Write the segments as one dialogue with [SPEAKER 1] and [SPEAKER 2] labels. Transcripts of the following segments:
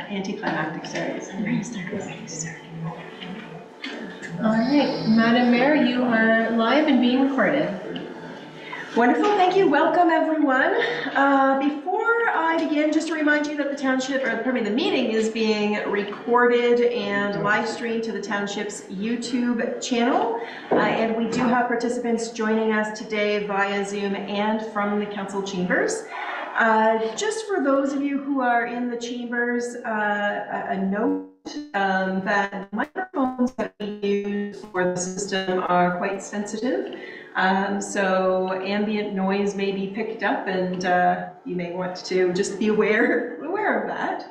[SPEAKER 1] anticlimactic series. All right, Madam Mayor, you are live and being recorded.
[SPEAKER 2] Wonderful, thank you. Welcome, everyone. Before I begin, just to remind you that the meeting is being recorded and live streamed to the township's YouTube channel. And we do have participants joining us today via Zoom and from the council chambers. Just for those of you who are in the chambers, a note that microphones that we use for the system are quite sensitive. So ambient noise may be picked up, and you may want to just be aware of that.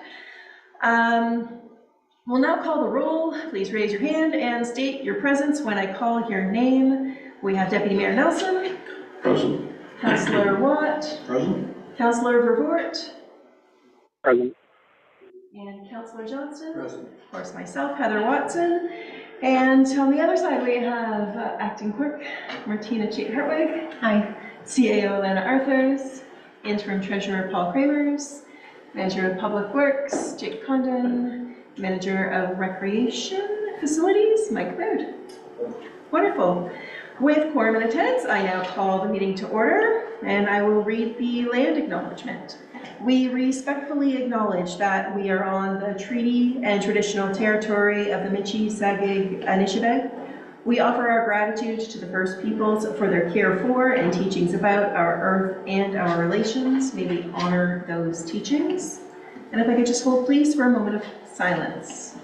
[SPEAKER 2] We'll now call the roll. Please raise your hand and state your presence when I call your name. We have Deputy Mayor Nelson.
[SPEAKER 3] Present.
[SPEAKER 2] Councillor Watt.
[SPEAKER 3] Present.
[SPEAKER 2] Councillor Vervoort.
[SPEAKER 3] Present.
[SPEAKER 2] And Councillor Johnston.
[SPEAKER 3] Present.
[SPEAKER 2] Of course, myself, Heather Watson. And on the other side, we have Acting Clerk Martina Chait-Hartwig.
[SPEAKER 1] Hi.
[SPEAKER 2] CAO Lana Arthurs. Interim Treasurer Paul Kramers. Manager of Public Works Jake Condon. Manager of Recreation Facilities Mike Baird. Wonderful. With quorum in attendance, I now call the meeting to order, and I will read the land acknowledgement. We respectfully acknowledge that we are on the treaty and traditional territory of the Michi-Sagig Anishinaabe. We offer our gratitude to the First Peoples for their care for and teachings about our earth and our relations. May we honor those teachings. And if I could just hold, please, for a moment of silence.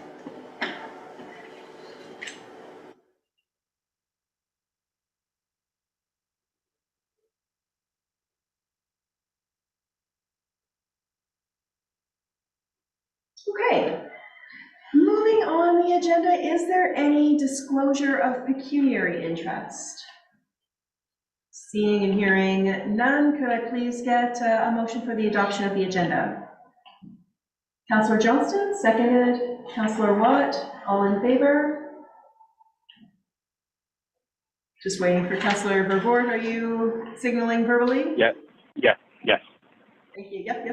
[SPEAKER 2] Okay, moving on the agenda, is there any disclosure of pecuniary interest? Seeing and hearing none, could I please get a motion for the adoption of the agenda? Councillor Johnston, seconded. Councillor Watt, all in favor? Just waiting for Councillor Vervoort. Are you signaling verbally?
[SPEAKER 3] Yes.
[SPEAKER 2] Thank you. Yep.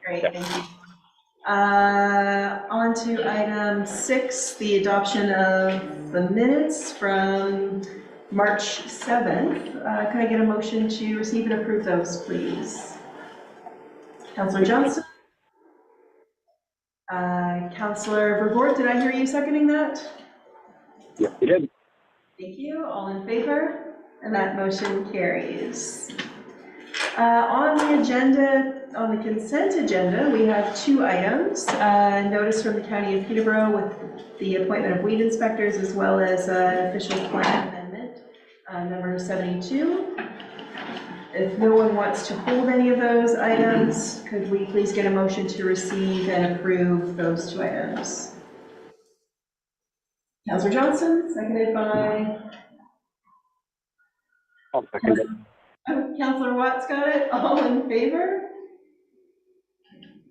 [SPEAKER 2] Great,
[SPEAKER 3] Yep.
[SPEAKER 2] Thank you. On to item 6, the adoption of the minutes from March 7th. Can I get a motion to receive and approve those, please? Councillor Johnson? Councillor Vervoort, did I hear you seconding that?
[SPEAKER 3] Yes, you did.
[SPEAKER 2] Thank you. All in favor? And that motion carries. On the agenda, on the consent agenda, we have 2 items. Notice from the County of Peterborough with the appointment of weed inspectors, as well as an official plan amendment, number 72. If no one wants to hold any of those items, could we please get a motion to receive and approve those 2 items? Councillor Johnson, seconded by
[SPEAKER 3] I'll second it.
[SPEAKER 2] Councillor Watt's got it. All in favor?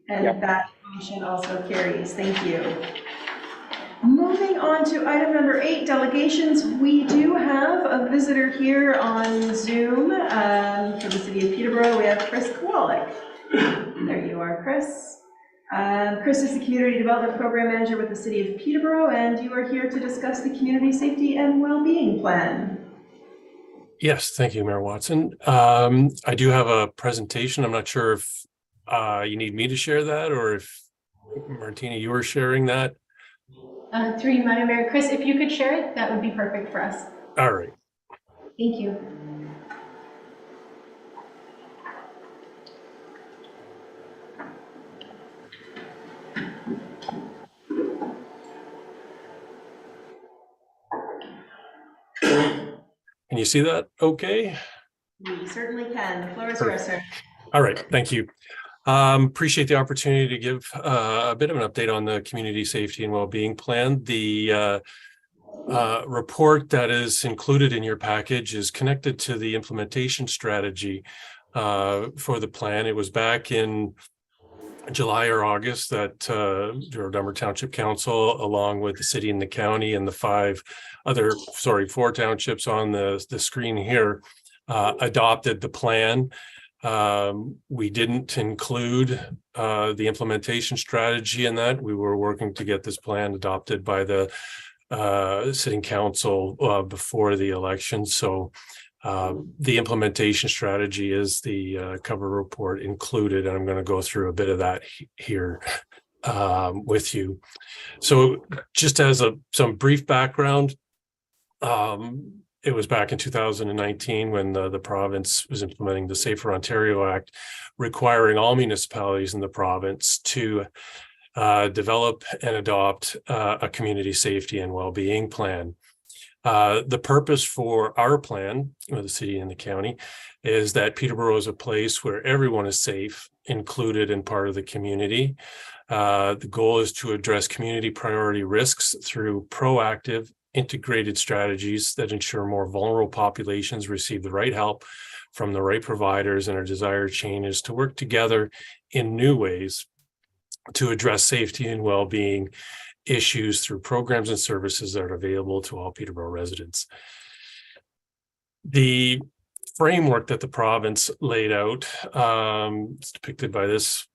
[SPEAKER 2] And
[SPEAKER 3] Yep.
[SPEAKER 2] That motion also carries. Thank you. Moving on to item number 8, delegations. We do have a visitor here on Zoom from the city of Peterborough. We have Chris Kowalik. There you are, Chris. Chris is the Community Development Program Manager with the city of Peterborough, and you are here to discuss the Community Safety and Wellbeing Plan.
[SPEAKER 4] Yes, thank you, Mayor Watson. I do have a presentation. I'm not sure if you need me to share that, or if Martina, you are sharing that.
[SPEAKER 1] Through you, Madam Mayor. Chris, if you could share it, that would be perfect for us.
[SPEAKER 4] All right.
[SPEAKER 1] Thank you.
[SPEAKER 4] Can you see that okay?
[SPEAKER 2] We certainly can. The floor is yours, sir.
[SPEAKER 4] All right, thank you. Appreciate the opportunity to give a bit of an update on the Community Safety and Wellbeing Plan. The report that is included in your package is connected to the implementation strategy for the plan. It was back in July or August that Douro-Dummer Township Council, along with the city and the county and the 4 townships on the screen here, adopted the plan. We didn't include the implementation strategy in that. We were working to get this plan adopted by the Sitting Council before the election. So the implementation strategy is the cover report included, and I'm going to go through a bit of that here with you. So just as some brief background, it was back in 2019 when the province was implementing the Safer Ontario Act, requiring all municipalities in the province to develop and adopt a community safety and well-being plan. The purpose for our plan, the city and the county, is that Peterborough is a place where everyone is safe, included and part of the community. The goal is to address community priority risks through proactive, integrated strategies that ensure more vulnerable populations receive the right help from the right providers, and our desired change is to work together in new ways to address safety and well-being issues through programs and services that are available to all Peterborough residents. The framework that the province laid out is depicted by this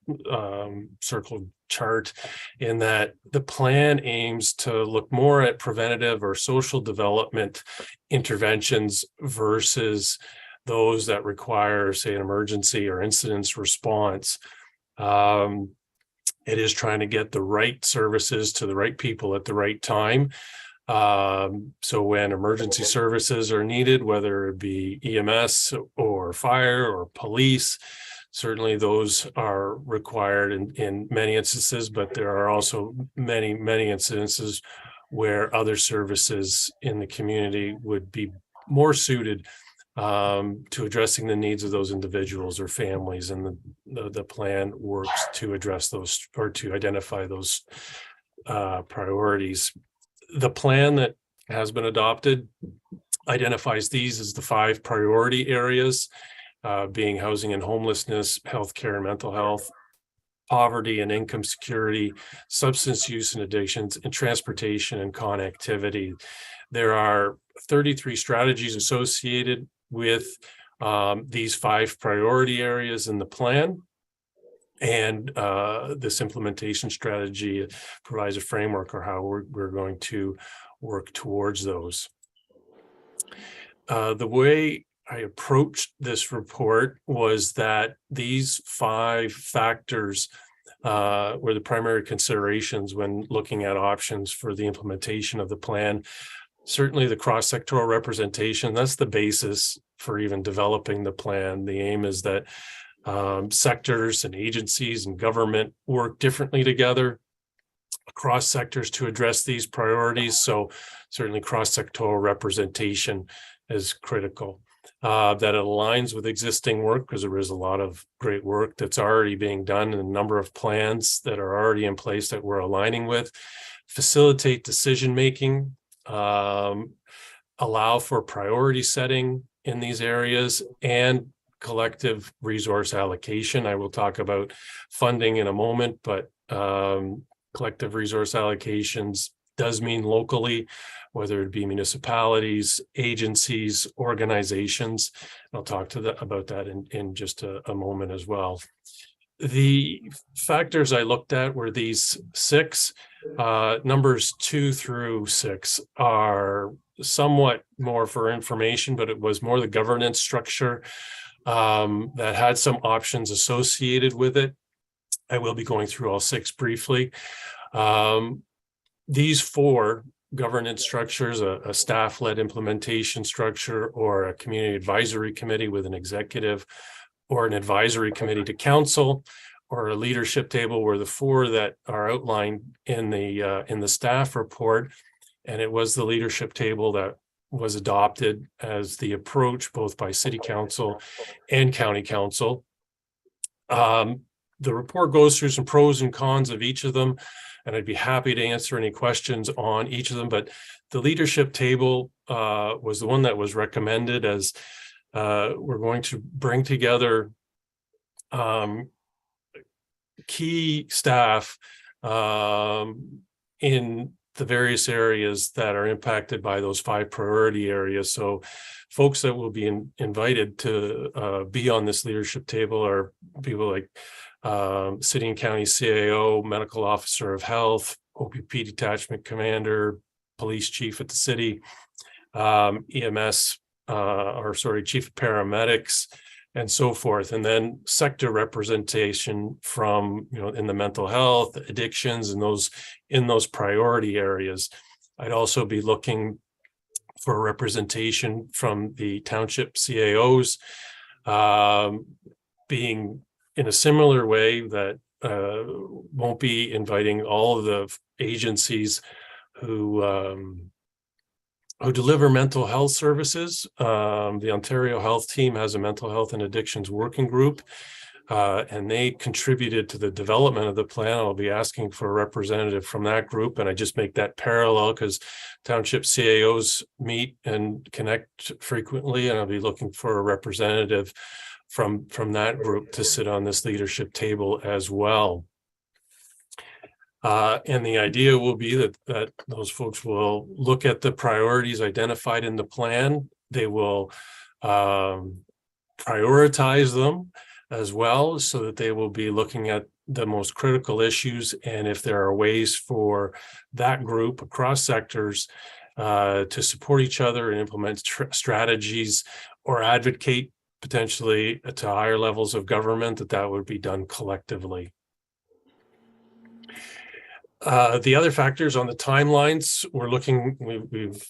[SPEAKER 4] circled chart, in that the plan aims to look more at preventative or social development interventions versus those that require, say, an emergency or incidents response. It is trying to get the right services to the right people at the right time. So when emergency services are needed, whether it be EMS or fire or police, certainly those are required in many instances, but there are also many incidences where other services in the community would be more suited to addressing the needs of those individuals or families, and the plan works to address those or to identify those priorities. The plan that has been adopted identifies these as the 5 priority areas, being housing and homelessness, healthcare and mental health, poverty and income security, substance use and addictions, and transportation and connectivity. There are 33 strategies associated with these 5 priority areas in the plan. And this implementation strategy provides a framework or how we're going to work towards those. The way I approached this report was that these 5 factors were the primary considerations when looking at options for the implementation of the plan. Certainly the cross-sectoral representation, that's the basis for even developing the plan. The aim is that sectors and agencies and government work differently together across sectors to address these priorities. So certainly cross-sectoral representation is critical. That it aligns with existing work, because there is a lot of great work that's already being done and a number of plans that are already in place that we're aligning with. Facilitate decision-making, allow for priority setting in these areas, and collective resource allocation. I will talk about funding in a moment, but collective resource allocations does mean locally, whether it be municipalities, agencies, organizations. I'll talk about that in just a moment as well. The factors I looked at were these 6. Numbers 2 through 6 are somewhat more for information, but it was more the governance structure that had some options associated with it. I will be going through all 6 briefly. These 4 governance structures, a staff-led implementation structure, or a community advisory committee with an executive, or an advisory committee to council, or a leadership table, were the 4 that are outlined in the staff report. And it was the leadership table that was adopted as the approach both by City Council and County Council. The report goes through some pros and cons of each of them, and I'd be happy to answer any questions on each of them. But the leadership table was the one that was recommended, as we're going to bring together key staff in the various areas that are impacted by those 5 priority areas. So folks that will be invited to be on this leadership table are people like city and county CAO, medical officer of health, OPP detachment commander, police chief at the city, EMS, chief of paramedics, and so forth. And then sector representation from, in the mental health, addictions, and in those priority areas. I'd also be looking for representation from the township CAOs, being in a similar way that won't be inviting all of the agencies who deliver mental health services. The Ontario Health Team has a mental health and addictions working group, and they contributed to the development of the plan. I'll be asking for a representative from that group, and I just make that parallel because township CAOs meet and connect frequently, and I'll be looking for a representative from that group to sit on this leadership table as well. And the idea will be that those folks will look at the priorities identified in the plan. They will prioritize them as well, so that they will be looking at the most critical issues, and if there are ways for that group across sectors to support each other and implement strategies or advocate potentially to higher levels of government, that would be done collectively. The other factors on the timelines, we've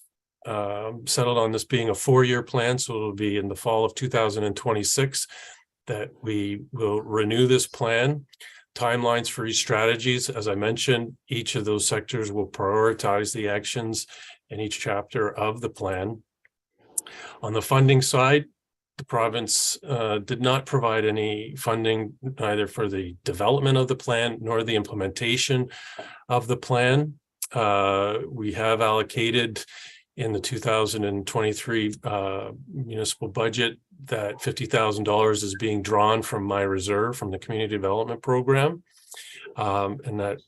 [SPEAKER 4] settled on this being a 4-year plan, so it'll be in the fall of 2026 that we will renew this plan. Timelines for each strategies, as I mentioned, each of those sectors will prioritize the actions in each chapter of the plan. On the funding side, the province did not provide any funding either for the development of the plan nor the implementation of the plan. We have allocated in the 2023 municipal budget that $50,000 is being drawn from my reserve from the community development program, and that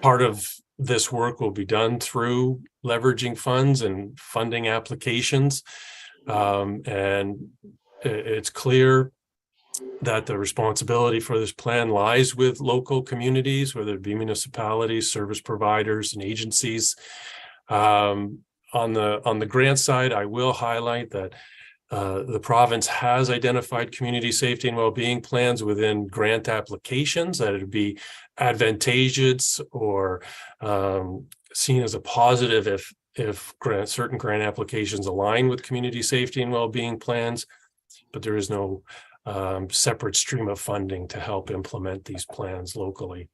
[SPEAKER 4] part of this work will be done through leveraging funds and funding applications. And it's clear that the responsibility for this plan lies with local communities, whether it be municipalities, service providers, and agencies. On the grant side, I will highlight that the province has identified community safety and well-being plans within grant applications that would be advantageous or seen as a positive if certain grant applications align with community safety and well-being plans, but there is no separate stream of funding to help implement these plans locally.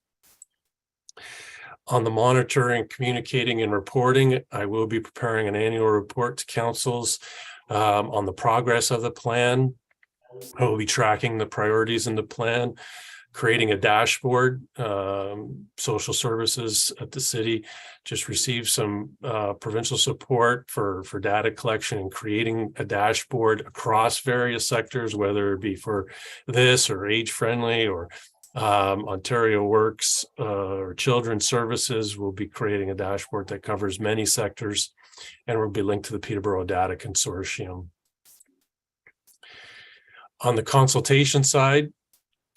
[SPEAKER 4] On the monitoring, communicating, and reporting, I will be preparing an annual report to councils on the progress of the plan. I will be tracking the priorities in the plan, creating a dashboard. Social services at the city just received some provincial support for data collection and creating a dashboard across various sectors, whether it be for this or age-friendly or Ontario Works or Children's Services. Will be creating a dashboard that covers many sectors and will be linked to the Peterborough Data Consortium. On the consultation side,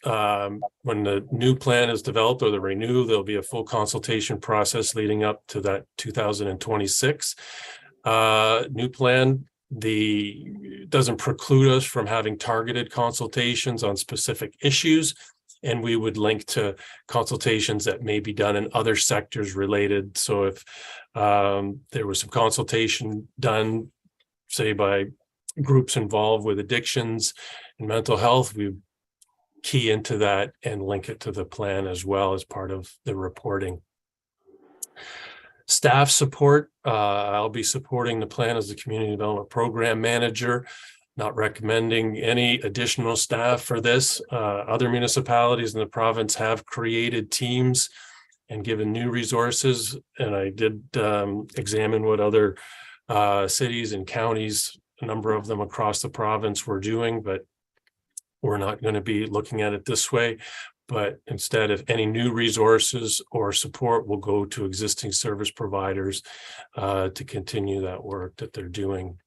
[SPEAKER 4] when the new plan is developed or the renew, there'll be a full consultation process leading up to that 2026 new plan. Doesn't preclude us from having targeted consultations on specific issues, and we would link to consultations that may be done in other sectors related. So if there was some consultation done, say by groups involved with addictions and mental health, we key into that and link it to the plan as well as part of the reporting. Staff support, I'll be supporting the plan as the community development program manager, not recommending any additional staff for this. Other municipalities in the province have created teams and given new resources, and I did examine what other cities and counties, a number of them across the province, were doing, but we're not going to be looking at it this way. but instead, if any new resources or support will go to existing service providers to continue that work that they're doing.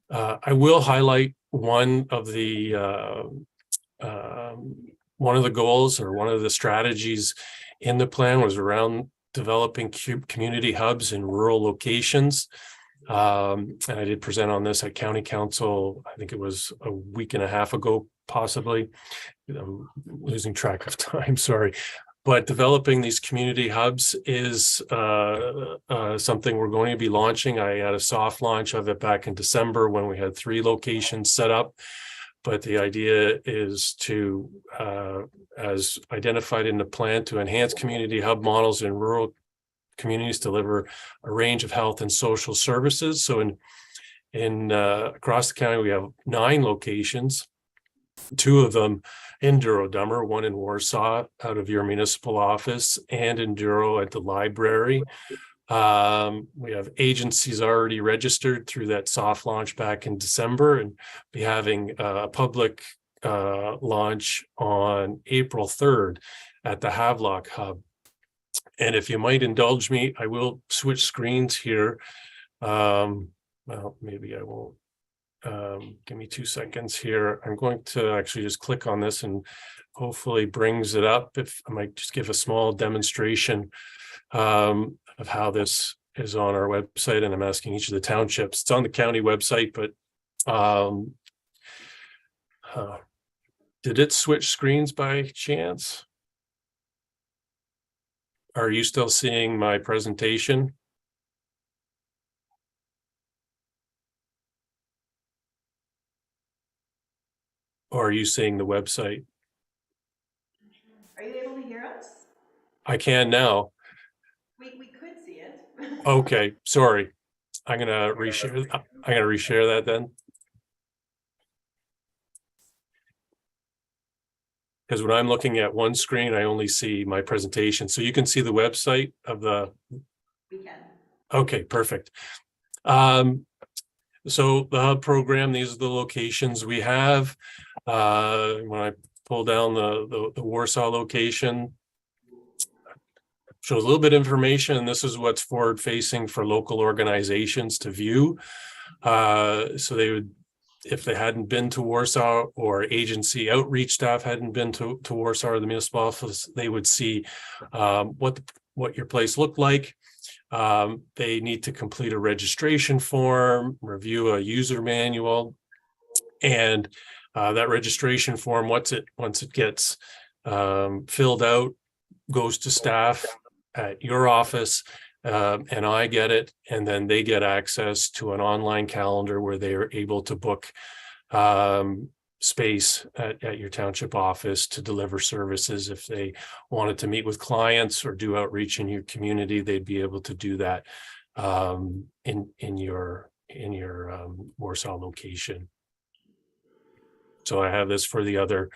[SPEAKER 4] I will highlight one of the goals or one of the strategies in the plan was around developing community hubs in rural locations. And I did present on this at County Council, I think it was a week and a half ago, possibly. I'm losing track of time, sorry. But developing these community hubs is something we're going to be launching. I had a soft launch of it back in December when we had 3 locations set up. But the idea is to, as identified in the plan, to enhance community hub models in rural communities, deliver a range of health and social services. So across the county, we have 9 locations, 2 of them in Douro-Dummer, 1 in Warsaw out of your municipal office, and in Douro at the library. We have agencies already registered through that soft launch back in December, and be having a public launch on April 3rd at the Havelock Hub. And if you might indulge me, I will switch screens here. Well, maybe I won't. Give me 2 seconds here. I'm going to actually just click on this and hopefully brings it up. If I might just give a small demonstration of how this is on our website, and I'm asking each of the townships. It's on the county website, but did it switch screens by chance? Are you still seeing my presentation? Or are you seeing the website?
[SPEAKER 2] Are you able to hear us?
[SPEAKER 4] I can now.
[SPEAKER 2] We could see it.
[SPEAKER 4] Okay, sorry. I'm gonna reshare that then. Because when I'm looking at one screen, I only see my presentation. So you can see the website of the.
[SPEAKER 2] We can.
[SPEAKER 4] Okay, perfect. So the hub program, these are the locations we have. When I pull down the Warsaw location, shows a little bit of information, and this is what's forward facing for local organizations to view. So they would, if they hadn't been to Warsaw, or agency outreach staff hadn't been to Warsaw or the municipal office, they would see what your place looked like. They need to complete a registration form, review a user manual, and that registration form, once it gets filled out, goes to staff at your office, and I get it, and then they get access to an online calendar where they are able to book space at your township office to deliver services. If they wanted to meet with clients or do outreach in your community, they'd be able to do that in your Warsaw location. So I have this for the other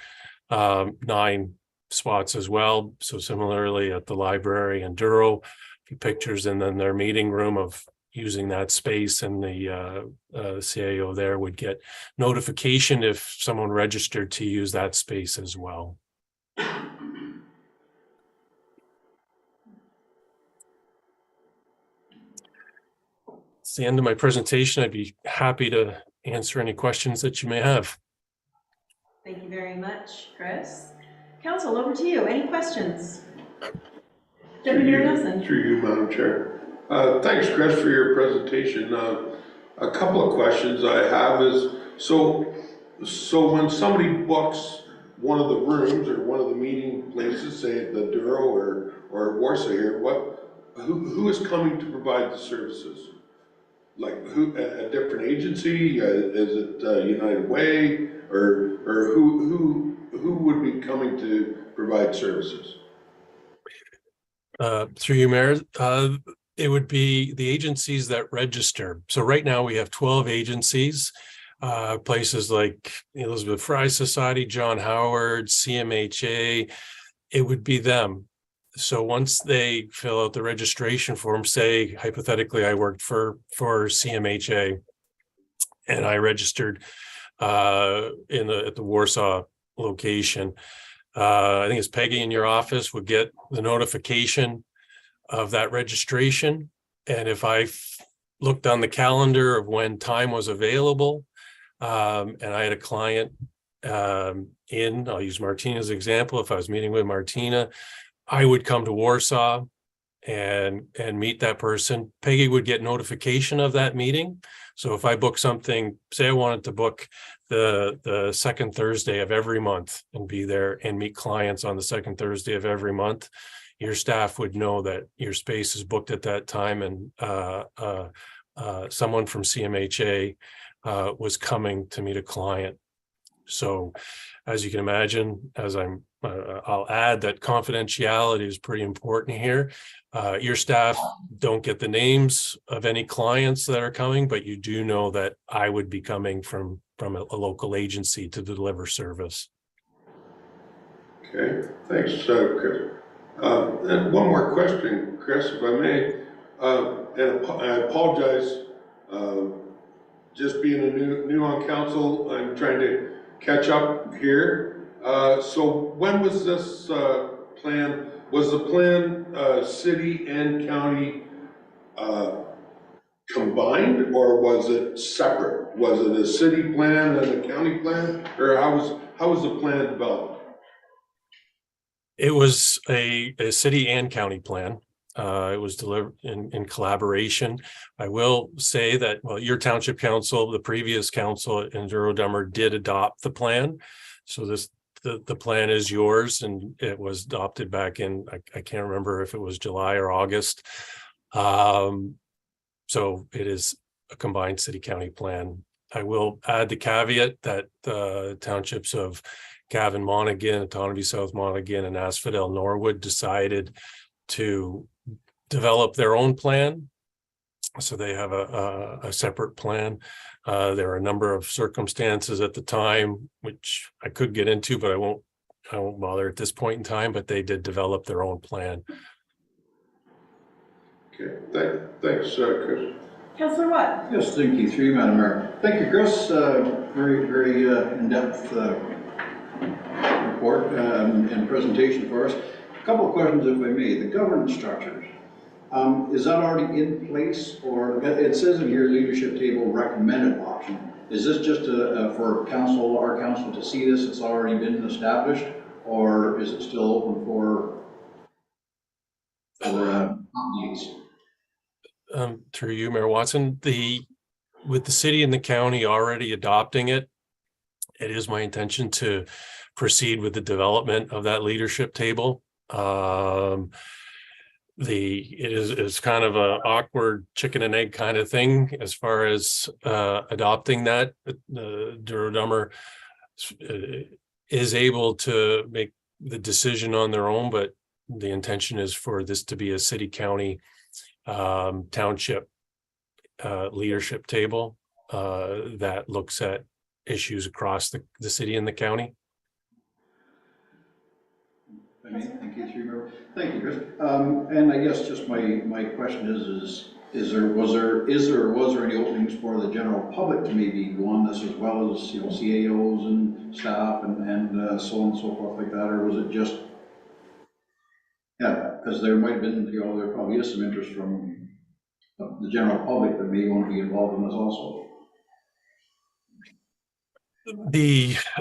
[SPEAKER 4] 9 spots as well. So similarly at the library and Douro, a few pictures, and then their meeting room of using that space, and the CAO there would get notification if someone registered to use that space as well. It's the end of my presentation. I'd be happy to answer any questions that you may have.
[SPEAKER 2] Thank you very much, Chris. Counsel, over to you. Any questions? Deputy Mayor Nelson.
[SPEAKER 5] Through you, Madam Chair. Thanks, Chris, for your presentation. A couple of questions I have is, so when somebody books one of the rooms or one of the meeting places, say at the Douro or Warsaw here, who is coming to provide the services? Like who? A different agency? Is it United Way, or who would be coming to provide services?
[SPEAKER 4] Through you, Mayor, it would be the agencies that register. So right now we have 12 agencies, places like Elizabeth Fry Society, John Howard, CMHA. It would be them. So once they fill out the registration form, say hypothetically I worked for CMHA and I registered at the Warsaw location, I think it's Peggy in your office would get the notification of that registration. And if I looked on the calendar of when time was available, and I had a client I'll use Martina's example. If I was meeting with Martina, I would come to Warsaw and meet that person. Peggy would get notification of that meeting. So if I book something, say I wanted to book the second Thursday of every month and be there and meet clients on the second Thursday of every month, your staff would know that your space is booked at that time, and someone from CMHA was coming to meet a client. So as you can imagine, I'll add that confidentiality is pretty important here. Your staff don't get the names of any clients that are coming, but you do know that I would be coming from a local agency to deliver service.
[SPEAKER 5] Okay, thanks, Chris. And one more question, Chris, if I may. And I apologize, just being new on council, I'm trying to catch up here. So when was this plan? Was the plan city and county combined, or was it separate? Was it a city plan and a county plan, or how was the plan developed?
[SPEAKER 4] It was a city and county plan. It was delivered in collaboration. I will say that, well, your township council, the previous council in Douro-Dummer did adopt the plan. So the plan is yours, and it was adopted back in, I can't remember if it was July or August. So it is a combined city county plan. I will add the caveat that townships of Cavan Monaghan, Autonomy South Monaghan, and Asphodel Norwood decided to develop their own plan. So they have a separate plan. There are a number of circumstances at the time, which I could get into, but I won't bother at this point in time, but they did develop their own plan.
[SPEAKER 5] Okay, thanks, Chris.
[SPEAKER 2] Councillor Watt.
[SPEAKER 6] Yes, thank you, through you, Madam Mayor. Thank you, Chris. Very, very in-depth report and presentation for us. A couple of questions, if I may. The governance structures, is that already in place, or it says in here leadership table recommended option? Is this just for council, our council to see this? It's already been established, or is it still open for companies?
[SPEAKER 4] Through you, Mayor Watson, with the city and the county already adopting it, it is my intention to proceed with the development of that leadership table. It's kind of an awkward chicken and egg kind of thing as far as adopting that. Douro-Dummer is able to make the decision on their own, but the intention is for this to be a city county township leadership table that looks at issues across the city and the county.
[SPEAKER 6] Thank you, thank you, Chris. And I guess just my question is there any openings for the general public to maybe go on this, as well as, you know, CAOs and staff and so on and so forth like that, or was it just, yeah, because there might have been, you know, there probably is some interest from the general public that may want to be involved in this also.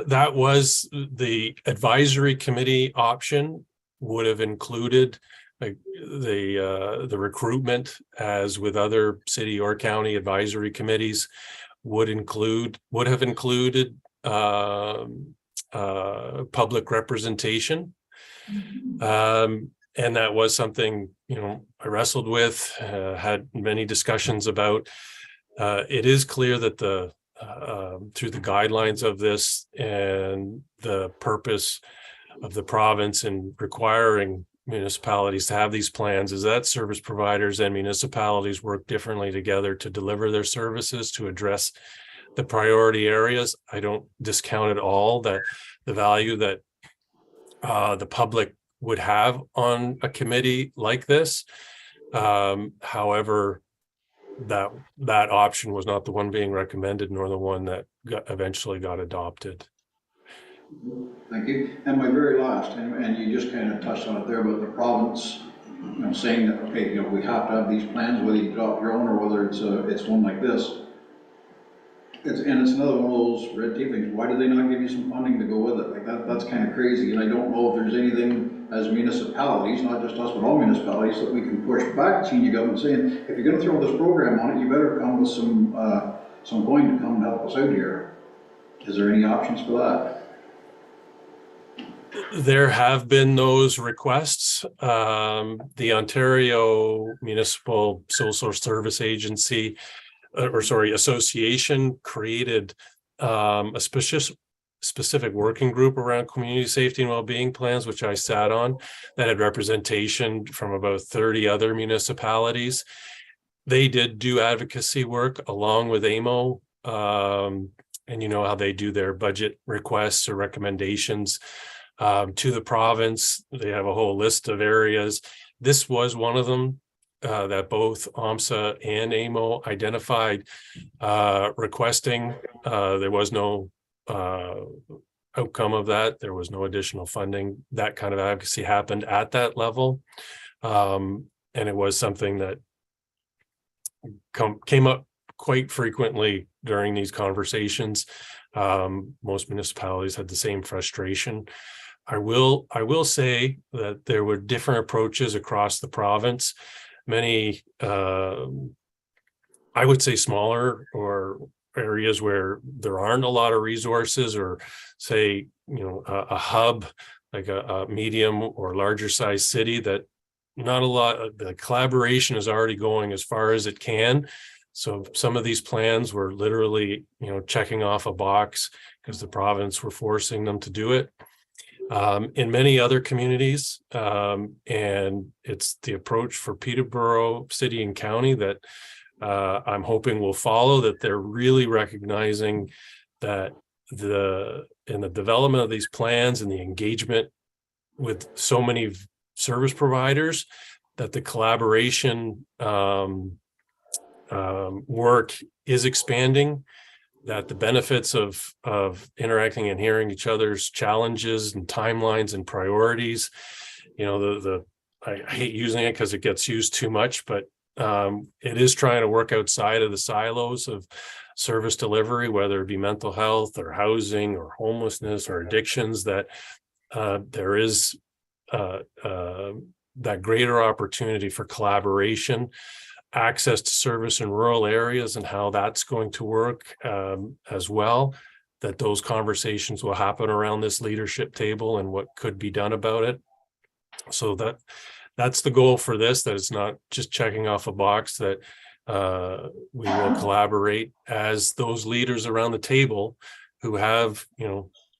[SPEAKER 4] That was the advisory committee option would have included like the recruitment, as with other city or county advisory committees, would have included public representation. And that was something, you know, I wrestled with, had many discussions about. It is clear that through the guidelines of this and the purpose of the province in requiring municipalities to have these plans, is that service providers and municipalities work differently together to deliver their services to address the priority areas. I don't discount at all that the value that the public would have on a committee like this. However, that option was not the one being recommended, nor the one that eventually got adopted.
[SPEAKER 6] Thank you. And my very last, and you just kind of touched on it there, about the province, saying that, okay, we have to have these plans, whether you adopt your own or whether it's one like this. And it's another one of those red tape things. Why do they not give you some funding to go with it? Like that's kind of crazy. And I don't know if there's anything as municipalities, not just us, but all municipalities, that we can push back to senior government saying, if you're going to throw this program on it, you better come with some going to come and help us out here. Is there any options for that?
[SPEAKER 4] There have been those requests. The Ontario Municipal Social Service Agency, Association, created a specific working group around community safety and well-being plans, which I sat on, that had representation from about 30 other municipalities. They did do advocacy work along with AMO, and you know how they do their budget requests or recommendations to the province. They have a whole list of areas. This was one of them that both OMSA and AMO identified requesting. There was no outcome of that. There was no additional funding. That kind of advocacy happened at that level. And it was something that came up quite frequently during these conversations. Most municipalities had the same frustration. I will say that there were different approaches across the province. Many, I would say, smaller or areas where there aren't a lot of resources, or say, a hub, like a medium or larger size city, that not a lot, the collaboration is already going as far as it can. So some of these plans were literally, checking off a box because the province were forcing them to do it. In many other communities, and it's the approach for Peterborough City and County that I'm hoping will follow, that they're really recognizing that in the development of these plans and the engagement with so many service providers, that the collaboration work is expanding, that the benefits of interacting and hearing each other's challenges and timelines and priorities, I hate using it because it gets used too much, but it is trying to work outside of the silos of service delivery, whether it be mental health or housing or homelessness or addictions, that there is that greater opportunity for collaboration, access to service in rural areas and how that's going to work as well, that those conversations will happen around this leadership table and what could be done about it. So that's the goal for this, that it's not just checking off a box, that we will collaborate as those leaders around the table who have,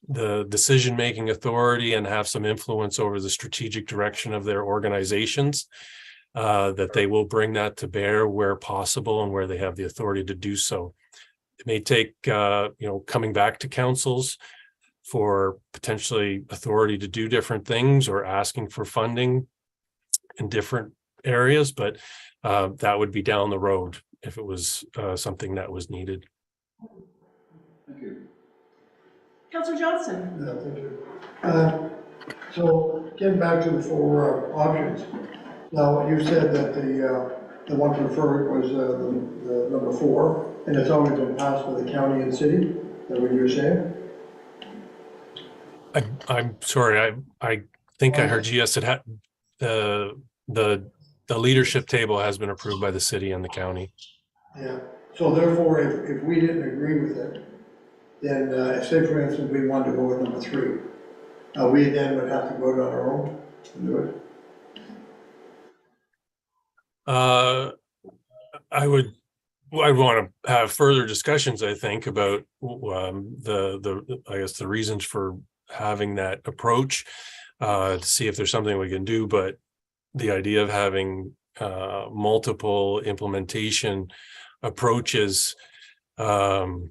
[SPEAKER 4] the decision-making authority and have some influence over the strategic direction of their organizations, that they will bring that to bear where possible and where they have the authority to do so. It may take, coming back to councils for potentially authority to do different things or asking for funding in different areas, but that would be down the road if it was something that was needed.
[SPEAKER 6] Thank you.
[SPEAKER 2] Councillor Johnston.
[SPEAKER 7] Yeah, thank you. So getting back to the four options. Now, you said that the one preferred was the number 4, and it's always been passed by the county and city. Is that what you're saying?
[SPEAKER 4] I'm sorry, I think I heard you. Yes, it had the leadership table has been approved by the city and the county.
[SPEAKER 7] Yeah. So therefore, if we didn't agree with it, then say for instance we wanted to go with number 3, we then would have to go on our own and do it.
[SPEAKER 4] I'd want to have further discussions, I think, about the reasons for having that approach, to see if there's something we can do. But the idea of having multiple implementation approaches, and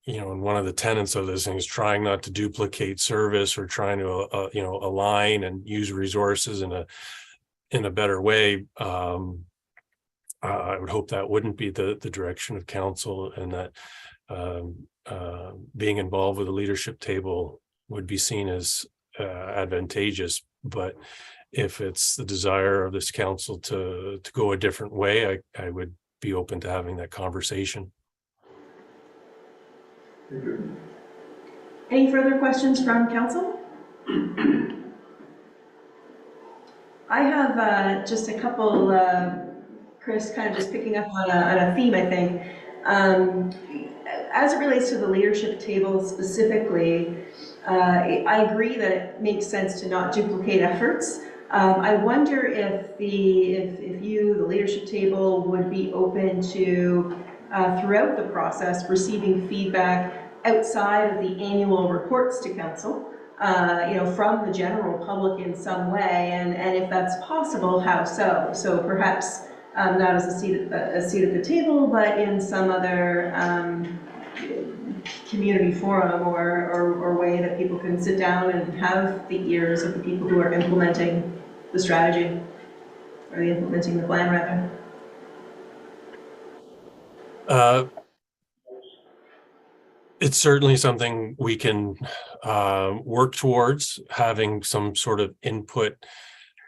[SPEAKER 4] one of the tenets of this thing is trying not to duplicate service or trying to align and use resources in a better way. I would hope that wouldn't be the direction of council, and that being involved with the leadership table would be seen as advantageous. But if it's the desire of this council to go a different way, I would be open to having that conversation.
[SPEAKER 2] Any further questions from council? I have just a couple, Chris, kind of just picking up on a theme, I think. As it relates to the leadership table specifically, I agree that it makes sense to not duplicate efforts. I wonder if you, the leadership table, would be open to, throughout the process, receiving feedback outside of the annual reports to council, from the general public in some way, and if that's possible, how so? So perhaps not as a seat at the table, but in some other community forum or way that people can sit down and have the ears of the people who are implementing the strategy, or implementing the plan, rather.
[SPEAKER 4] It's certainly something we can work towards, having some sort of input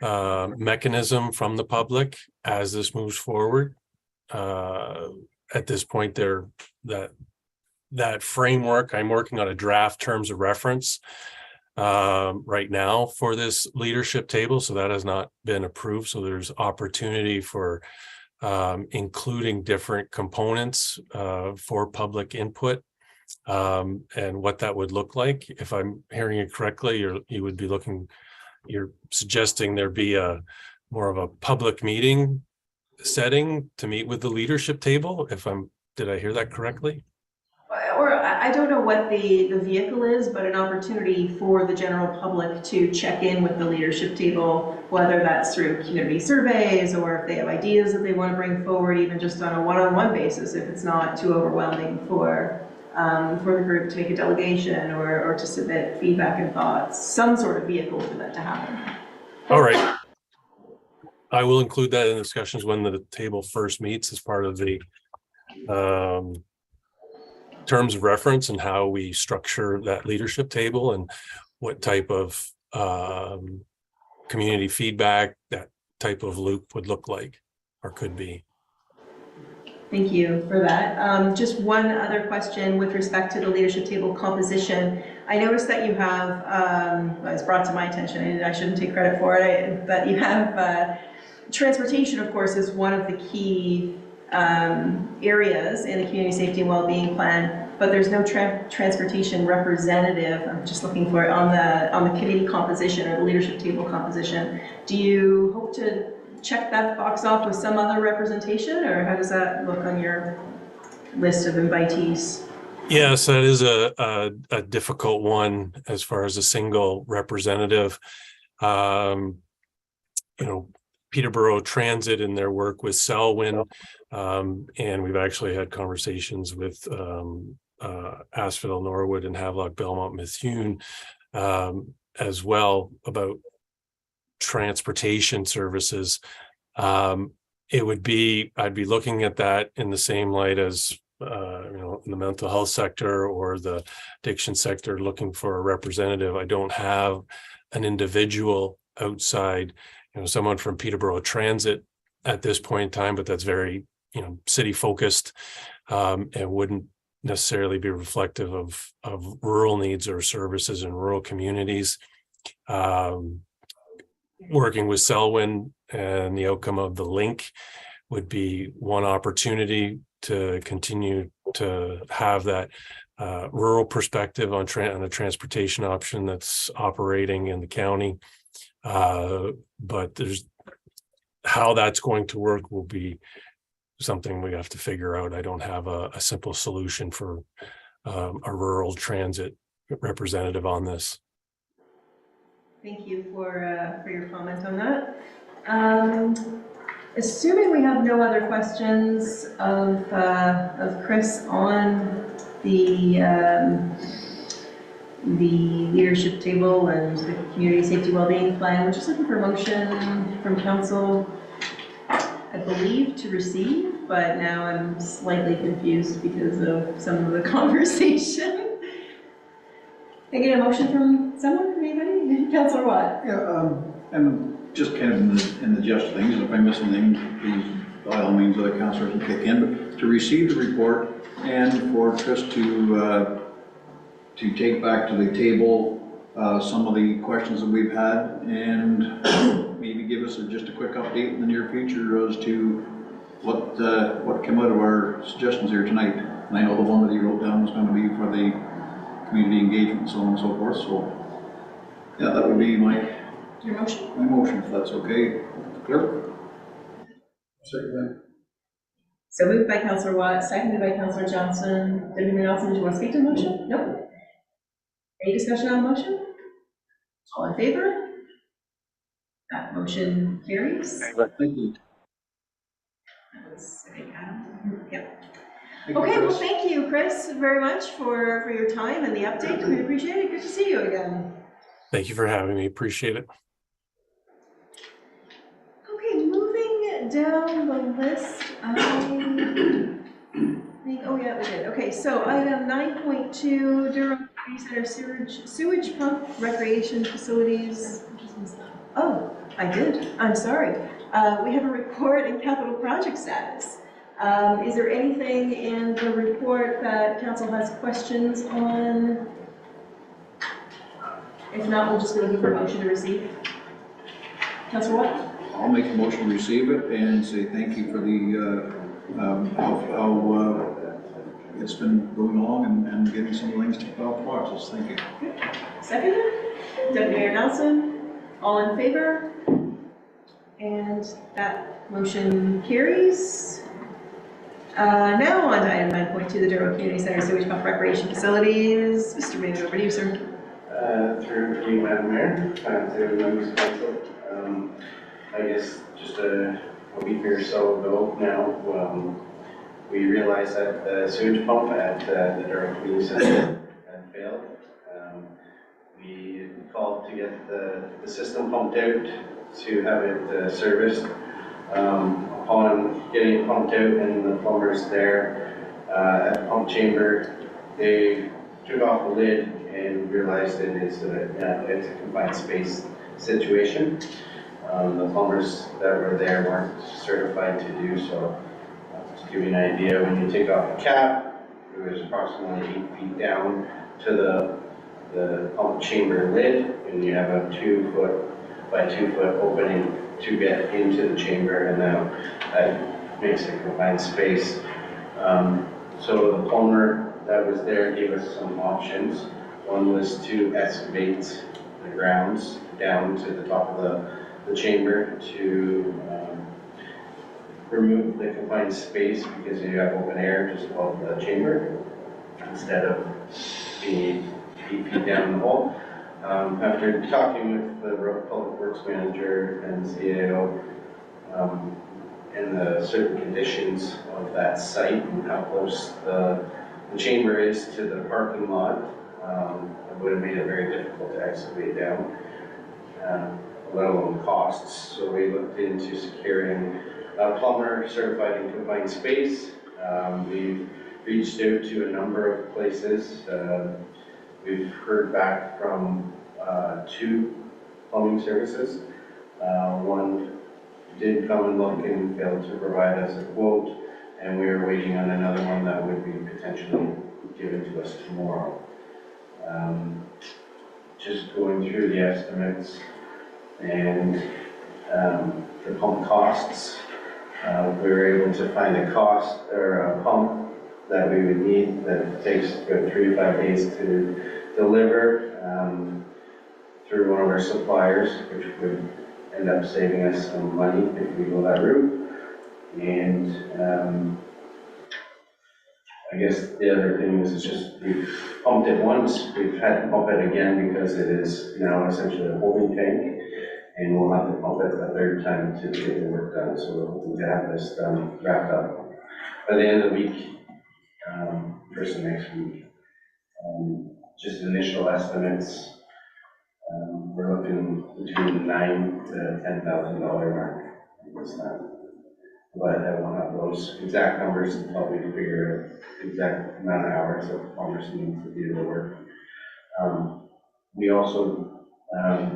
[SPEAKER 4] mechanism from the public as this moves forward. At this point, that framework, I'm working on a draft terms of reference right now for this leadership table, so that has not been approved. So there's opportunity for including different components for public input. And what that would look like. If I'm hearing it correctly, you're suggesting there be a more of a public meeting setting to meet with the leadership table. Did I hear that correctly?
[SPEAKER 2] Or I don't know what the vehicle is, but an opportunity for the general public to check in with the leadership table, whether that's through community surveys or if they have ideas that they want to bring forward, even just on a one-on-one basis, if it's not too overwhelming for the group to make a delegation or to submit feedback and thoughts, some sort of vehicle for that to happen.
[SPEAKER 4] All right. I will include that in discussions when the table first meets as part of the terms of reference and how we structure that leadership table and what type of community feedback that type of loop would look like or could be.
[SPEAKER 2] Thank you for that. Just one other question with respect to the leadership table composition. I noticed that you have, it was brought to my attention, and I shouldn't take credit for it, but you have transportation, of course, is one of the key areas in the community safety and well-being plan, but there's no transportation representative. I'm just looking for it on the committee composition or the leadership table composition. Do you hope to check that box off with some other representation, or how does that look on your list of invitees?
[SPEAKER 4] Yes, that is a difficult one as far as a single representative. Peterborough Transit in their work with Selwyn, and we've actually had conversations with Asphodel Norwood and Havelock Belmont Methuen as well about transportation services. I'd be looking at that in the same light as in the mental health sector or the addiction sector, looking for a representative. I don't have an individual outside, someone from Peterborough Transit at this point in time, but that's very city focused and wouldn't necessarily be reflective of rural needs or services in rural communities. Working with Selwyn and the outcome of the link would be one opportunity to continue to have that rural perspective on a transportation option that's operating in the county. But how that's going to work will be something we have to figure out. I don't have a simple solution for a rural transit representative on this.
[SPEAKER 2] Thank you for your comment on that. Assuming we have no other questions of Chris on the leadership table and the community safety wellbeing plan, we're just looking for a motion from council, I believe, to receive, but now I'm slightly confused because of some of the conversation. Can I get a motion from someone, anybody? Councillor Watt?
[SPEAKER 6] Yeah, and just kind of in the gist of things, and if I miss anything, please, by all means, other councillors can kick in, but to receive the report and for Chris to take back to the table some of the questions that we've had and maybe give us just a quick update in the near future as to what came out of our suggestions here tonight. And I know the one that you wrote down was going to be for the community engagement, so on and so forth. So yeah, that would be
[SPEAKER 2] Your motion?
[SPEAKER 6] my motion, if that's okay. Clerk?
[SPEAKER 7] Second
[SPEAKER 2] So moved by Councillor Watt, seconded by Councillor Johnson. Deputy Mayor Nelson, do you want to speak to the motion? Nope. Any discussion on the motion? All in favor? That motion carries.
[SPEAKER 6] Thank you.
[SPEAKER 2] That was, I think, Adam. Yeah.
[SPEAKER 6] Thank you,
[SPEAKER 2] Okay, well,
[SPEAKER 6] Chris.
[SPEAKER 2] thank you, Chris, very much for your time and the update. We appreciate it. Good to see you again.
[SPEAKER 4] Thank you for having me. Appreciate it.
[SPEAKER 2] Okay, moving down the list, oh yeah, we did. Okay, so item 9.2, Durham Community Center sewage pump recreation facilities. Oh, I did. I'm sorry. We have a report in capital project status. Is there anything in the report that council has questions on? If not, we'll just go looking for a motion to receive. Councilor Watt?
[SPEAKER 6] I'll make a motion to receive it and say thank you for the, how it's been going along and getting some things to off the boxes. Thank you.
[SPEAKER 2] Second? Deputy Mayor Nelson? All in favor? And that motion carries. Now on to item 9.2, the Durham Community Center sewage pump recreation facilities. Mr. Mayor, over to you, sir.
[SPEAKER 8] Through you, Madam Mayor, to members of council. I guess just a week or so ago now, we realized that the sewage pump at the Durham Community Center had failed. We called to get the system pumped out to have it serviced. Upon getting it pumped out and the plumbers there at the pump chamber, they took off the lid and realized it is it's a confined space situation. The plumbers that were there weren't certified to do so. To give you an idea, when you take off the cap, it was approximately 8 feet down to the pump chamber lid, and you have a 2 foot by 2 foot opening to get into the chamber, and now that makes it confined space. So the plumber that was there gave us some options. One was to excavate the grounds down to the top of the chamber to remove the confined space because you have open air just above the chamber instead of being 8 feet down the hole. After talking with the Public Works Manager and CAO and the certain conditions of that site and how close the chamber is to the parking lot, it would have made it very difficult to excavate down, let alone costs. So we looked into securing a plumber certified in confined space. We've reached out to a number of places. We've heard back from 2 plumbing services. One did come and look and failed to provide us a quote, and we are waiting on another one that would be potentially given to us tomorrow. Just going through the estimates and the pump costs, we were able to find a cost or a pump that we would need that takes about 3 to 5 days to deliver through one of our suppliers, which would end up saving us some money if we go that route. And I guess the other thing is just we've pumped it once, we've had to pump it again because it is now essentially a holding tank, and we'll have to pump it a 3rd time to get the work done. So we're hoping to have this done, wrapped up by the end of the week, first of next week. Just initial estimates, we're looking between $9,000 to $10,000 mark at this time. But I won't have those exact numbers until we figure out the exact amount of hours that plumbers need to do the work. We also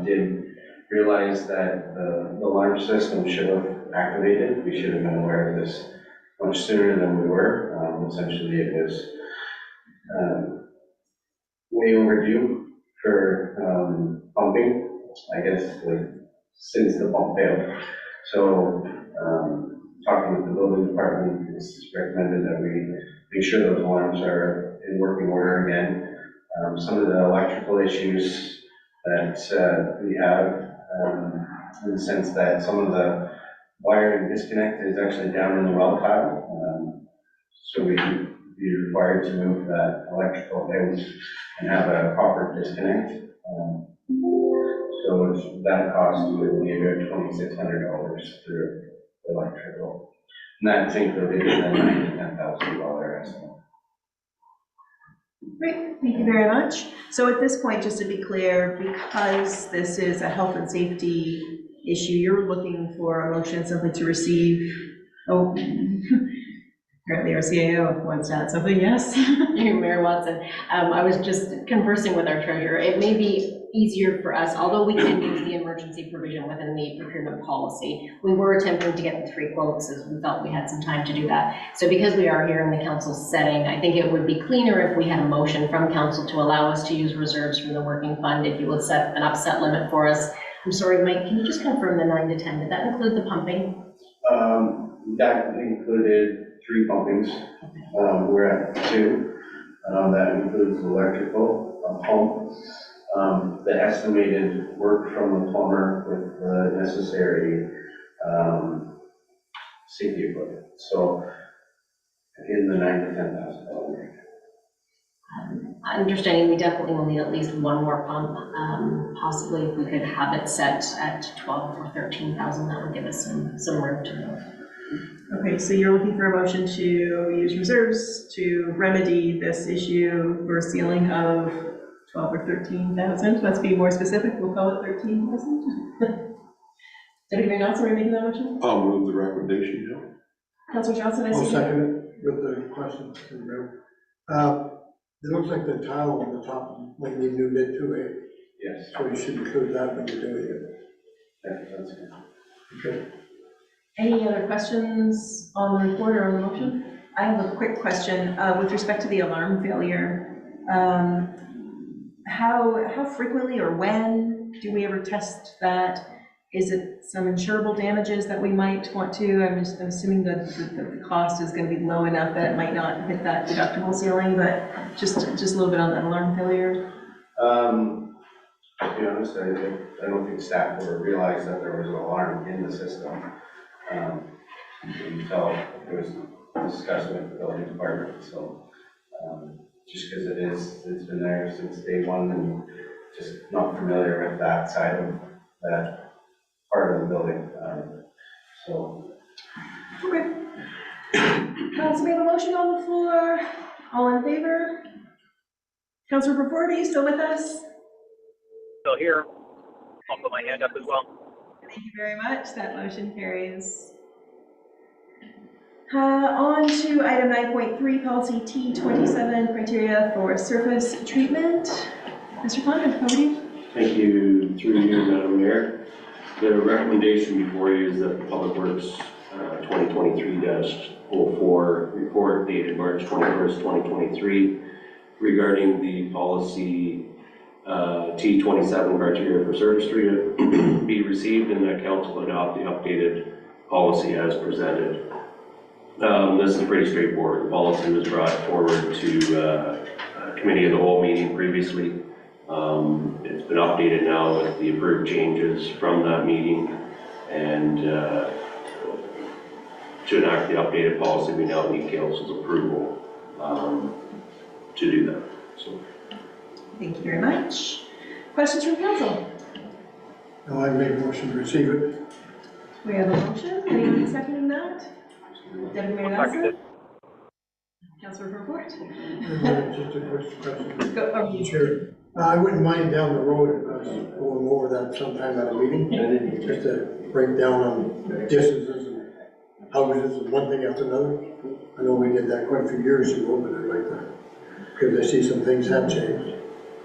[SPEAKER 8] did realize that the alarm system should have activated. We should have been aware of this much sooner than we were. Essentially, it was way overdue for pumping, I guess, like since the pump failed. So, talking with the building department, it's recommended that we make sure those alarms are in working order again. Some of the electrical issues that we have, in the sense that some of the wiring disconnect is actually down in the well tile. So we should be required to move that electrical out and have a proper disconnect. So that cost would be about $2,600 through electrical. And that's included in the $9,000 to $10,000 estimate.
[SPEAKER 2] Great, thank you very much. So at this point, just to be clear, because this is a health and safety issue, you're looking for a motion simply to receive, apparently our CAO wants to add something, yes?
[SPEAKER 9] Mayor Watson, I was just conversing with our treasurer. It may be easier for us, although we can use the emergency provision within the procurement policy. We were attempting to get the 3 quotes as we felt we had some time to do that. So because we are here in the council setting, I think it would be cleaner if we had a motion from council to allow us to use reserves from the working fund. If you would set an upset limit for us. I'm sorry, Mike, can you just confirm the 9 to 10? Did that include the pumping?
[SPEAKER 8] That included 3 pumpings. We're at 2. That includes electrical, a pump, the estimated work from the plumber with the necessary safety equipment. So in the $9,000 to $10,000 range.
[SPEAKER 9] Understanding we definitely will need at least one more pump. Possibly if we could have it set at 12 or 13,000, that would give us some room to move.
[SPEAKER 2] Okay, so you're looking for a motion to use reserves to remedy this issue for a ceiling of 12 or 13,000. Let's be more specific, we'll call it 13,000. Deputy Mayor Johnson, are you making that motion?
[SPEAKER 5] I'll move the recommendation, yeah.
[SPEAKER 2] Councilor Johnson, I see.
[SPEAKER 7] I'll second it with the question to the mayor. It looks like the tile on the top might need new lid to it,
[SPEAKER 8] Yes.
[SPEAKER 7] so you should include that when you're doing it.
[SPEAKER 8] That's good.
[SPEAKER 7] Okay.
[SPEAKER 2] Any other questions on the report or on the motion? I have a quick question with respect to the alarm failure. How frequently or when do we ever test that? Is it some insurable damages that we might want to? I'm assuming that the cost is going to be low enough that it might not hit that deductible ceiling, but just a little bit on that alarm failure.
[SPEAKER 8] To be honest, I don't think staff would have realized that there was an alarm in the system until it was discussed with the building department. So just because it's been there since day one and just not familiar with that side of that part of the building.
[SPEAKER 2] Okay. So we have a motion on the floor. All in favor? Councilor Purford, are you still with us?
[SPEAKER 3] Still here. I'll put my hand up as well.
[SPEAKER 2] Thank you very much. That motion carries. On to item 9.3, policy T27, criteria for surface treatment. Mr. Condon, over to you.
[SPEAKER 10] Thank you, through you, Madam Mayor. The recommendation before you is that the Public Works 2023-04 report dated March 21st, 2023 regarding the policy T27 criteria for service treatment be received and that council adopt the updated policy as presented. This is pretty straightforward. The policy was brought forward to committee of the whole meeting previously. It's been updated now with the approved changes from that meeting, and to enact the updated policy, we now need council's approval to do that. So,
[SPEAKER 2] Thank you very much. Questions from council?
[SPEAKER 7] Now I make a motion to receive it.
[SPEAKER 2] We have a motion. Anyone seconding that? Deputy Mayor Johnson? Councilor Purford?
[SPEAKER 7] Just a question.
[SPEAKER 2] Go, over you.
[SPEAKER 7] Sure. I wouldn't mind down the road going over that sometime at a meeting, just to break down on distances and houses and one thing after another. I know we did that quite a few years ago, but I'd like to, because I see some things have changed.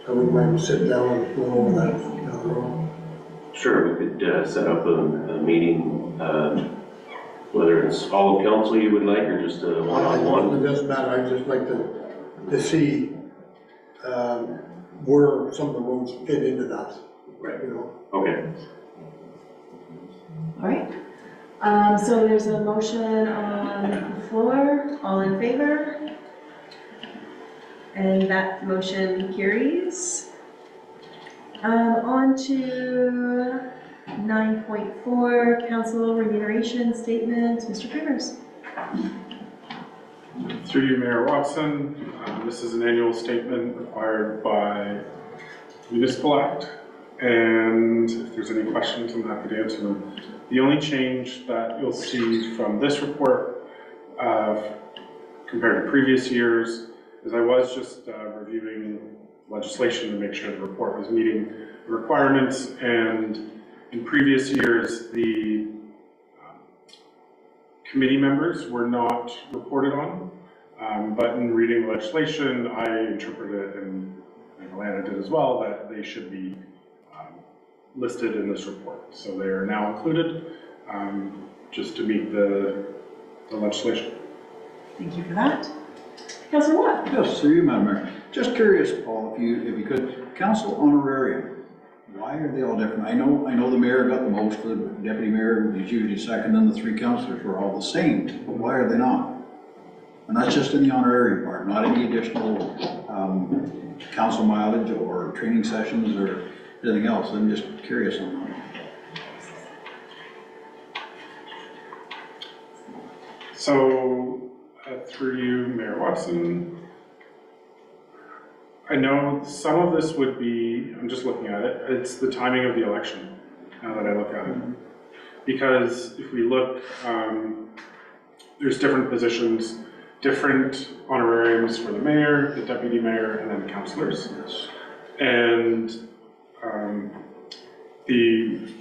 [SPEAKER 7] I wouldn't mind sitting down and going over that down the road.
[SPEAKER 10] Sure, we could set up a meeting, whether it's all of council you would like, or just a one-on-one.
[SPEAKER 7] It doesn't matter, I'd just like to see where some of the roads fit into that,
[SPEAKER 10] Right.
[SPEAKER 7] you know?
[SPEAKER 10] Okay.
[SPEAKER 2] All right. So there's a motion on the floor. All in favor? And that motion carries. On to 9.4, Council Regeneration Statements. Mr. Cremers.
[SPEAKER 11] Through you, Mayor Watson, this is an annual statement required by Municipal Act, and if there's any questions, I'm happy to answer them. The only change that you'll see from this report compared to previous years is I was just reviewing legislation to make sure the report was meeting the requirements, and in previous years, the committee members were not reported on, but in reading the legislation, I interpreted it, and Alana did as well, that they should be listed in this report. So they are now included, just to meet the legislation.
[SPEAKER 2] Thank you for that. Councilor Watt.
[SPEAKER 6] Yes, through you, Madam Mayor. Just curious, Paul, if you could, council honorarium, why are they all different? I know the mayor got the most, the deputy mayor is usually second, and the three councillors were all the same, but why are they not? And that's just in the honorarium part, not any additional council mileage or training sessions or anything else. I'm just curious on that.
[SPEAKER 11] So, through you, Mayor Watson, I know some of this would be, I'm just looking at it, it's the timing of the election, now that I look at it. Because if we look, there's different positions, different honorariums for the mayor, the deputy mayor, and then councillors.
[SPEAKER 6] Yes.
[SPEAKER 11] And the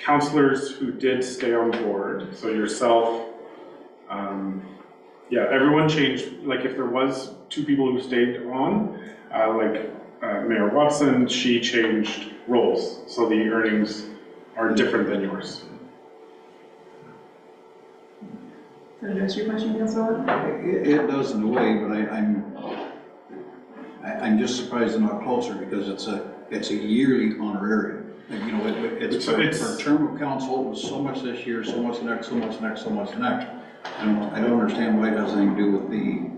[SPEAKER 11] councillors who did stay on board, so yourself, yeah, everyone changed. Like if there was two people who stayed on, Mayor Watson, she changed roles, so the earnings are different than yours.
[SPEAKER 2] Does that address your question, Councilor Watt?
[SPEAKER 6] It does in a way, but I'm just surprised they're not closer, because it's a yearly honorarium. Like, you know, it's for a term of council, it was so much this year, so much next, so much next, so much next. I don't understand why it has anything to do with the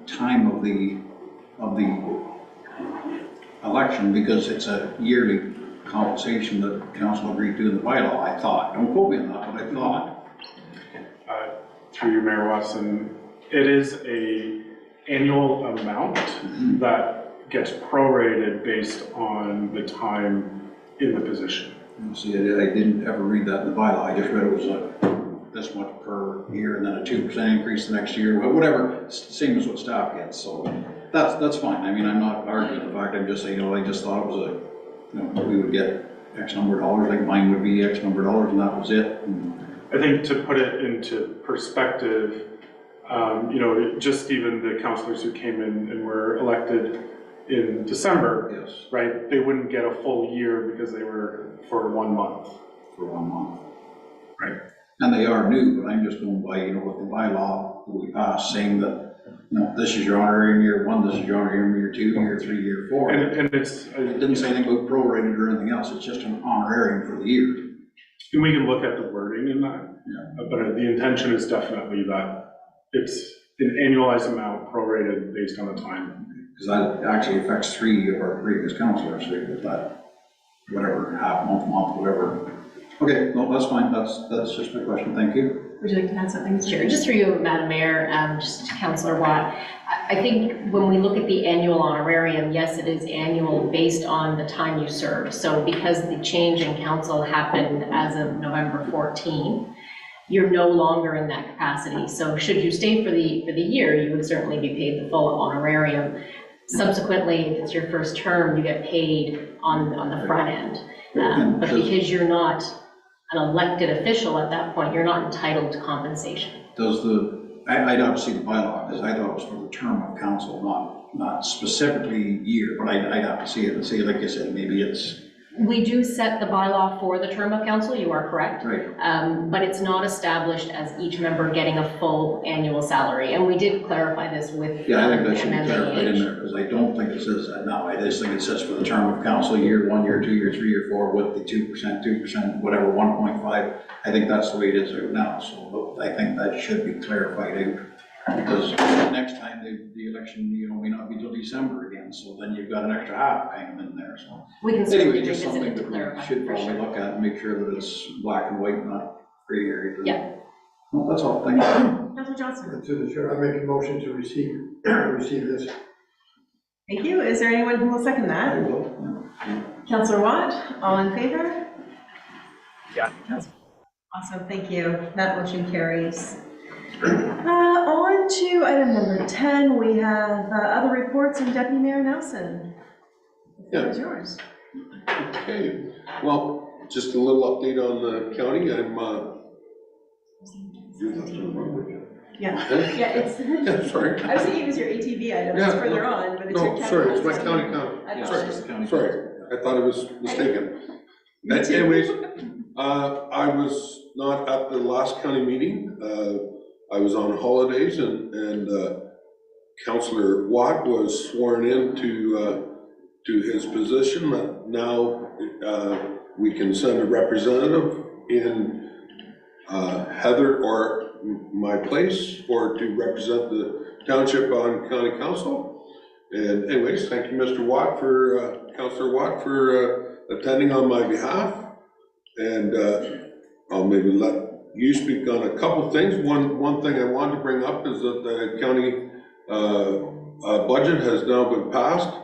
[SPEAKER 6] time of the election, because it's a yearly compensation that council agreed to in the bylaw, I thought. Don't quote me on that, but I thought.
[SPEAKER 11] Through you, Mayor Watson, it is a annual amount that gets prorated based on the time in the position.
[SPEAKER 6] See, I didn't ever read that in the bylaw. I just read it was this much per year and then a 2% increase the next year, whatever, same as what staff gets. So that's fine. I mean, I'm not arguing the fact. I'm just saying, you know, I just thought it was we would get X number of dollars, like mine would be X number of dollars, and that was it.
[SPEAKER 11] I think to put it into perspective, you know, just even the councillors who came in and were elected in December,
[SPEAKER 6] Yes.
[SPEAKER 11] right? They wouldn't get a full year because they were for 1 month.
[SPEAKER 6] For 1 month.
[SPEAKER 11] Right.
[SPEAKER 6] And they are new, but I'm just going by, you know, what the bylaw that we passed, saying that, you know, this is your honorarium year 1, this is your honorarium year 2, year 3, year 4.
[SPEAKER 11] And
[SPEAKER 6] it didn't say anything about prorated or anything else. It's just an honorarium for the year.
[SPEAKER 11] And we can look at the wording in that,
[SPEAKER 6] Yeah.
[SPEAKER 11] but the intention is definitely that it's an annualized amount prorated based on the time.
[SPEAKER 6] Because that actually affects 3 of our previous councillors, so with that, whatever, half month, whatever. Okay, no, that's fine. That's just my question. Thank you.
[SPEAKER 2] Would you like to add something?
[SPEAKER 9] Sure, just through you, Madam Mayor, just Councillor Watt. I think when we look at the annual honorarium, yes, it is annual based on the time you serve. So because the change in council happened as of November 14, you're no longer in that capacity. So should you stay for the year, you would certainly be paid the full honorarium. Subsequently, if it's your first term, you get paid on the front end. But because you're not an elected official at that point, you're not entitled to compensation.
[SPEAKER 6] Does I'd have to see the bylaw, because I thought it was for the term of council, not specifically year, but I'd have to see it and see, like you said, maybe it's.
[SPEAKER 9] We do set the bylaw for the term of council, you are correct.
[SPEAKER 6] Right.
[SPEAKER 9] But it's not established as each member getting a full annual salary. And we did clarify this with
[SPEAKER 6] Yeah, I think that should be
[SPEAKER 9] MMAH.
[SPEAKER 6] clarified in there, because I don't think it says that now. I just think it says for the term of council, year 1, year 2, year 3, year 4, with the 2%, whatever, 1.5. I think that's the way it is right now, so I think that should be clarified out. Because next time the election, may not be till December again, so then you've got an extra half payment in there, so.
[SPEAKER 9] We can certainly
[SPEAKER 6] Anyway, just
[SPEAKER 9] revisit
[SPEAKER 6] something
[SPEAKER 9] it to
[SPEAKER 6] that we
[SPEAKER 9] clarify.
[SPEAKER 6] should
[SPEAKER 9] for
[SPEAKER 6] probably
[SPEAKER 9] sure.
[SPEAKER 6] look at and make sure that it's black and white, not gray area.
[SPEAKER 9] Yeah.
[SPEAKER 6] Well, that's all, thank you.
[SPEAKER 2] Councilor Johnson.
[SPEAKER 7] To the chair, I make a motion to receive this.
[SPEAKER 2] Thank you. Is there anyone who will second
[SPEAKER 6] I
[SPEAKER 2] that?
[SPEAKER 6] will.
[SPEAKER 2] Councilor Watt, all in favor?
[SPEAKER 3] Yeah.
[SPEAKER 2] Awesome, thank you. That motion carries. On to item number 10, we have other reports and Deputy Mayor Nelson. The floor is yours.
[SPEAKER 5] Okay, well, just a little update on the county.
[SPEAKER 2] Yeah,
[SPEAKER 5] Eh?
[SPEAKER 2] yeah, it's,
[SPEAKER 5] Yeah, sorry.
[SPEAKER 2] I was thinking it was your ATV item, it's
[SPEAKER 5] Yeah,
[SPEAKER 2] further
[SPEAKER 5] no,
[SPEAKER 2] on, but it's your
[SPEAKER 5] No,
[SPEAKER 2] county.
[SPEAKER 5] sorry, it's my
[SPEAKER 2] council.
[SPEAKER 5] county comment.
[SPEAKER 2] I
[SPEAKER 6] Yes,
[SPEAKER 2] apologize.
[SPEAKER 6] it's the county.
[SPEAKER 5] Sorry, I thought I was mistaken.
[SPEAKER 2] Me too.
[SPEAKER 5] Anyways, I was not at the last county meeting. I was on holidays and Councillor Watt was sworn in to his position. Now we can send a representative in Heather or my place or to represent the township on county council. And anyways, thank you, Mr. Watt, Councillor Watt, for attending on my behalf. And I'll maybe let you speak on a couple things. One thing I wanted to bring up is that the county budget has now been passed. I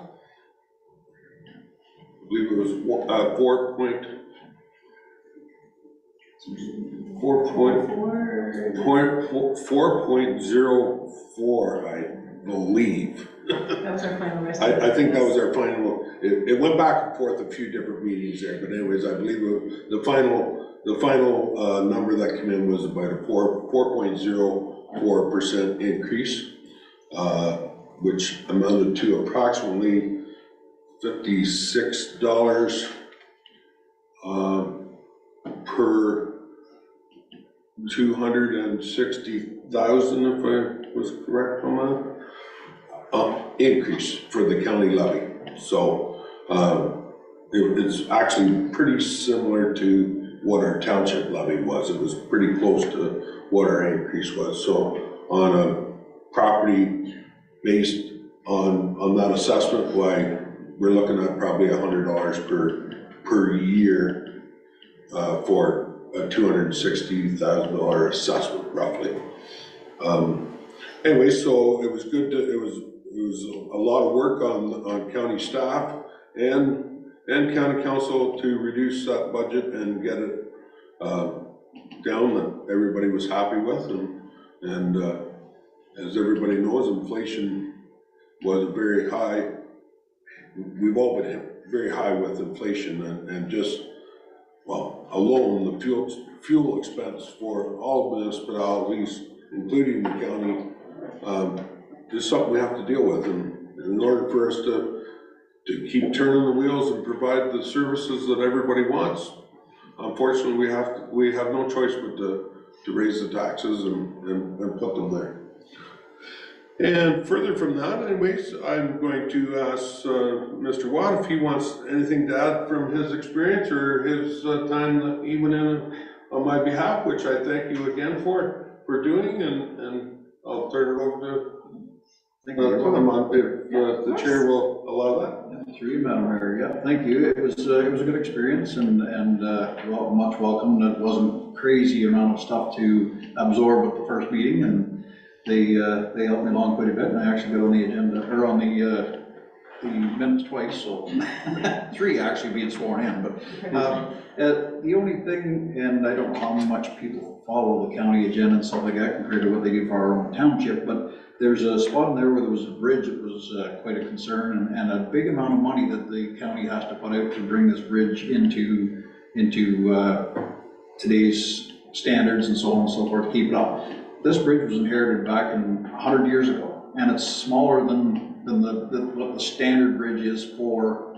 [SPEAKER 5] believe it was 4.04, I believe.
[SPEAKER 2] That was our final resolution.
[SPEAKER 5] I think that was our final, it went back and forth a few different meetings there, but anyways, I believe the final number that came in was about a 4.04% increase, which amounted to approximately $56 per 260,000, if I was correct on that. Increase for the county levy. So it's actually pretty similar to what our township levy was. It was pretty close to what our increase was. So on a property based on that assessment, why we're looking at probably $100 per year for a $260,000 assessment, roughly. Anyway, so it was good. It was a lot of work on county staff and county council to reduce that budget and get it down that everybody was happy with. And as everybody knows, inflation was very high. We've all been very high with inflation and just, well, alone the fuel expense for all municipalities, including the county, is something we have to deal with. And in order for us to keep turning the wheels and provide the services that everybody wants, unfortunately, we have no choice but to raise the taxes and put them there. And further from that, anyways, I'm going to ask Mr. Watt if he wants anything to add from his experience or his time that he went in on my behalf, which I thank you again for doing, and I'll turn it over to if the chair will allow that.
[SPEAKER 6] Through you, Madam Mayor, yeah, thank you. It was a good experience and well, much welcome. It wasn't crazy amount of stuff to absorb at the first meeting, and they helped me along quite a bit, and I actually got on the agenda, or on the minutes twice, so 3 actually being sworn in, but the only thing, and I don't know how much people follow the county agenda and stuff like that compared to what they do for our own township, but there's a spot in there where there was a bridge that was quite a concern, and a big amount of money that the county has to put out to bring this bridge into today's standards and so on and so forth, keep it up. This bridge was inherited back in 100 years ago, and it's smaller than than what the standard bridge is for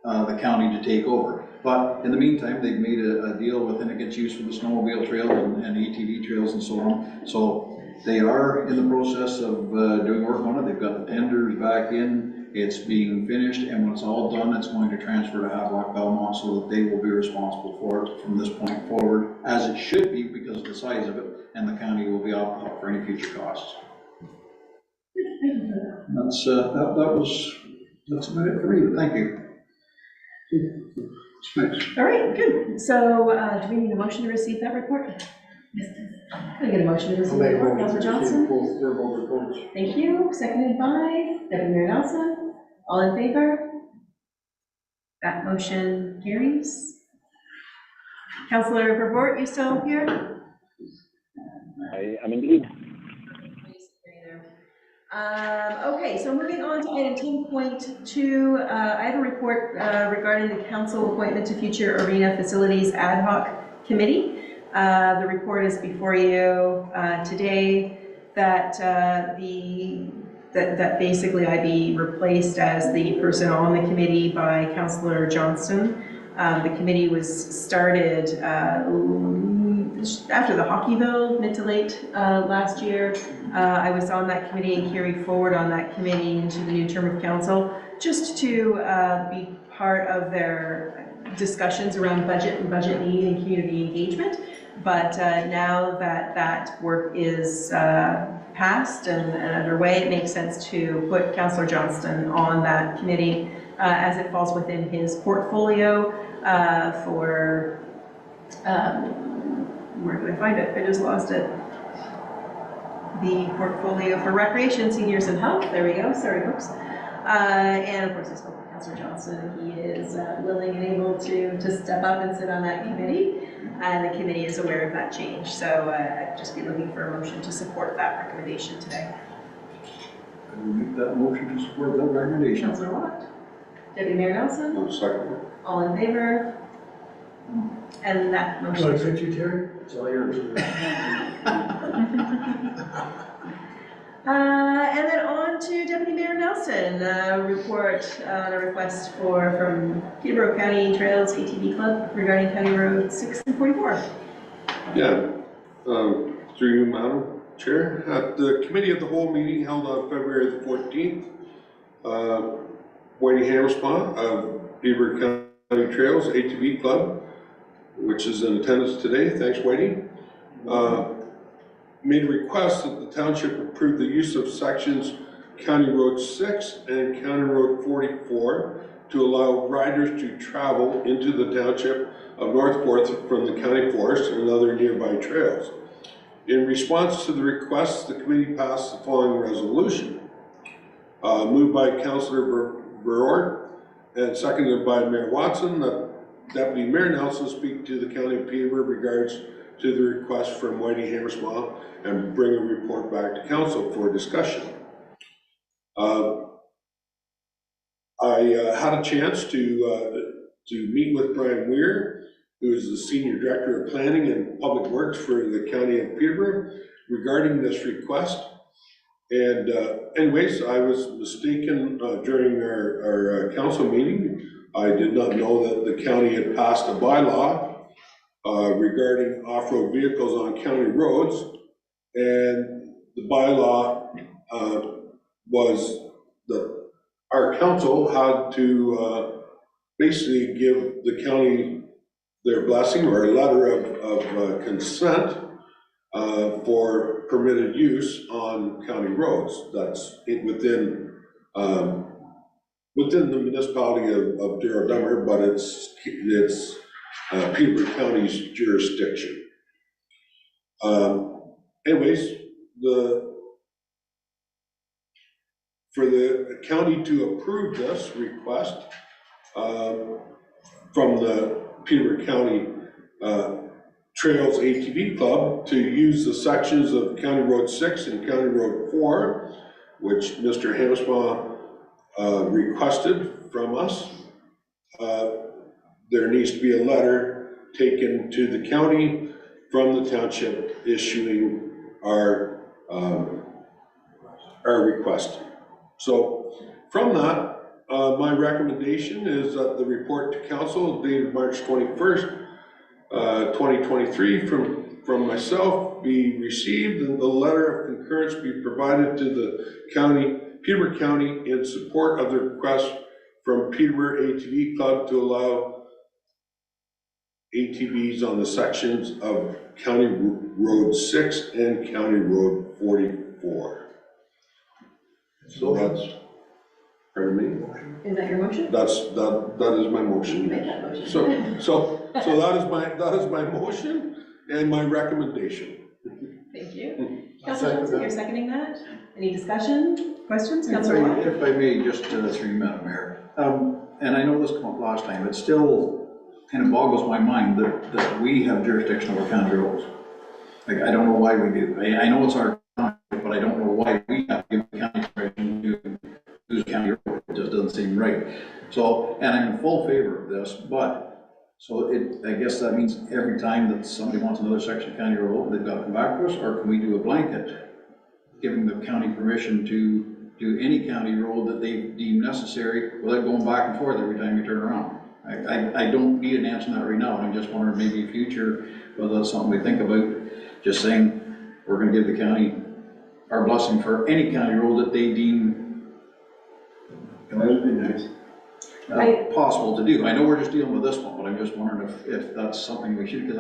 [SPEAKER 6] the county to take over. But in the meantime, they've made a deal with, and it gets used for the snowmobile trails and ATV trails and so on. So they are in the process of doing work on it. They've got the tenders back in. It's being finished, and when it's all done, it's going to transfer to Havelock Belmont so that they will be responsible for it from this point forward, as it should be because of the size of it, and the county will be off the hook for any future costs. That's that's about it for me. Thank you. Thanks.
[SPEAKER 2] All right, good. So do we need a motion to receive that report? Can I get a motion to receive the report, Councilor Johnson? Thank you. Seconded by Deputy Mayor Nelson. All in favor? That motion carries. Councilor Vervoort, you still here?
[SPEAKER 3] I am indeed.
[SPEAKER 2] Okay, so moving on to item 10.2, I have a report regarding the council appointment to future arena facilities ad hoc committee. The report is before you today that that basically I be replaced as the person on the committee by Councilor Johnston. The committee was started after the Hockeyville mid to late last year. I was on that committee and carried forward on that committee into the new term of council, just to be part of their discussions around budget and budget need and community engagement. But now that that work is passed and underway, it makes sense to put Councillor Johnston on that committee as it falls within his portfolio for, where did I find it? I just lost it. The portfolio for recreation, seniors and health. There we go. Sorry, folks. And of course, I spoke with Councillor Johnson. He is willing and able to step up and sit on that committee. And the committee is aware of that change. So I'd just be looking for a motion to support that recommendation today.
[SPEAKER 6] I will make that motion to support that recommendation.
[SPEAKER 2] Councillor Watt. Deputy Mayor Nelson.
[SPEAKER 5] I'll second it.
[SPEAKER 2] All in favor? And that motion.
[SPEAKER 7] So I sent you, Terry?
[SPEAKER 6] It's all yours.
[SPEAKER 2] And then on to Deputy Mayor Nelson, report on a request from Peterborough County Trails ATV Club regarding County Road 6 and 44.
[SPEAKER 5] Yeah, through you, Madam Chair. At the Committee of the Whole meeting held on February the 14th, Whitey Hammerspaw of Peterborough County Trails ATV Club, which is in attendance today, thanks Whitey, made a request that the township approve the use of sections County Road 6 and County Road 44 to allow riders to travel into the township of North Forth from the county forest and other nearby trails. In response to the request, the committee passed the following resolution. Moved by Councillor Verort and seconded by Mayor Watson, that Deputy Mayor Nelson speak to the County of Peterborough regards to the request from Whitey Hammerspaw and bring a report back to Council for discussion. I had a chance to meet with Brian Weir, who is the Senior Director of Planning and Public Works for the County of Peterborough, regarding this request. And anyways, I was mistaken during our council meeting. I did not know that the county had passed a bylaw regarding off-road vehicles on county roads. And the bylaw was that our council had to basically give the county their blessing or a letter of consent for permitted use on county roads. That's within the municipality of Douro-Dummer, but it's Peterborough County's jurisdiction. Anyways, for the county to approve this request from the Peterborough County Trails ATV Club to use the sections of County Road 6 and County Road 4, which Mr. Hammerspaw requested from us, there needs to be a letter taken to the county from the township issuing our request. So from that, my recommendation is that the report to council dated March 21st, 2023 from myself be received, and the letter of concurrence be provided to the county, Peterborough County, in support of the request from Peterborough ATV Club to allow ATVs on the sections of County Road 6 and County Road 44. So that's, pardon me?
[SPEAKER 2] Is that your motion?
[SPEAKER 5] That is my motion.
[SPEAKER 2] Make that motion.
[SPEAKER 5] So that is my motion and my recommendation.
[SPEAKER 2] Thank you. Councilor Johnson, you're seconding that? Any discussion, questions? Councilor Watt?
[SPEAKER 6] If I may, just through you, Madam Mayor, and I know this came up last time, it still kind of boggles my mind that we have jurisdiction over county roads. Like, I don't know why we do. I know it's our county, but I don't know why we have to give county permission to use county road. It just doesn't seem right. So, and I'm in full favor of this, but, so I guess that means every time that somebody wants another section of county road, they've got to come back to us, or can we do a blanket, giving the county permission to do any county road that they deem necessary without going back and forth every time you turn around? I don't need an answer on that right now, and I'm just wondering maybe future, whether that's something we think about, just saying, we're gonna give the county our blessing for any county road that they deem
[SPEAKER 8] That would be nice.
[SPEAKER 6] possible to do. I know we're just dealing with this one, but I'm just wondering if that's something we should, because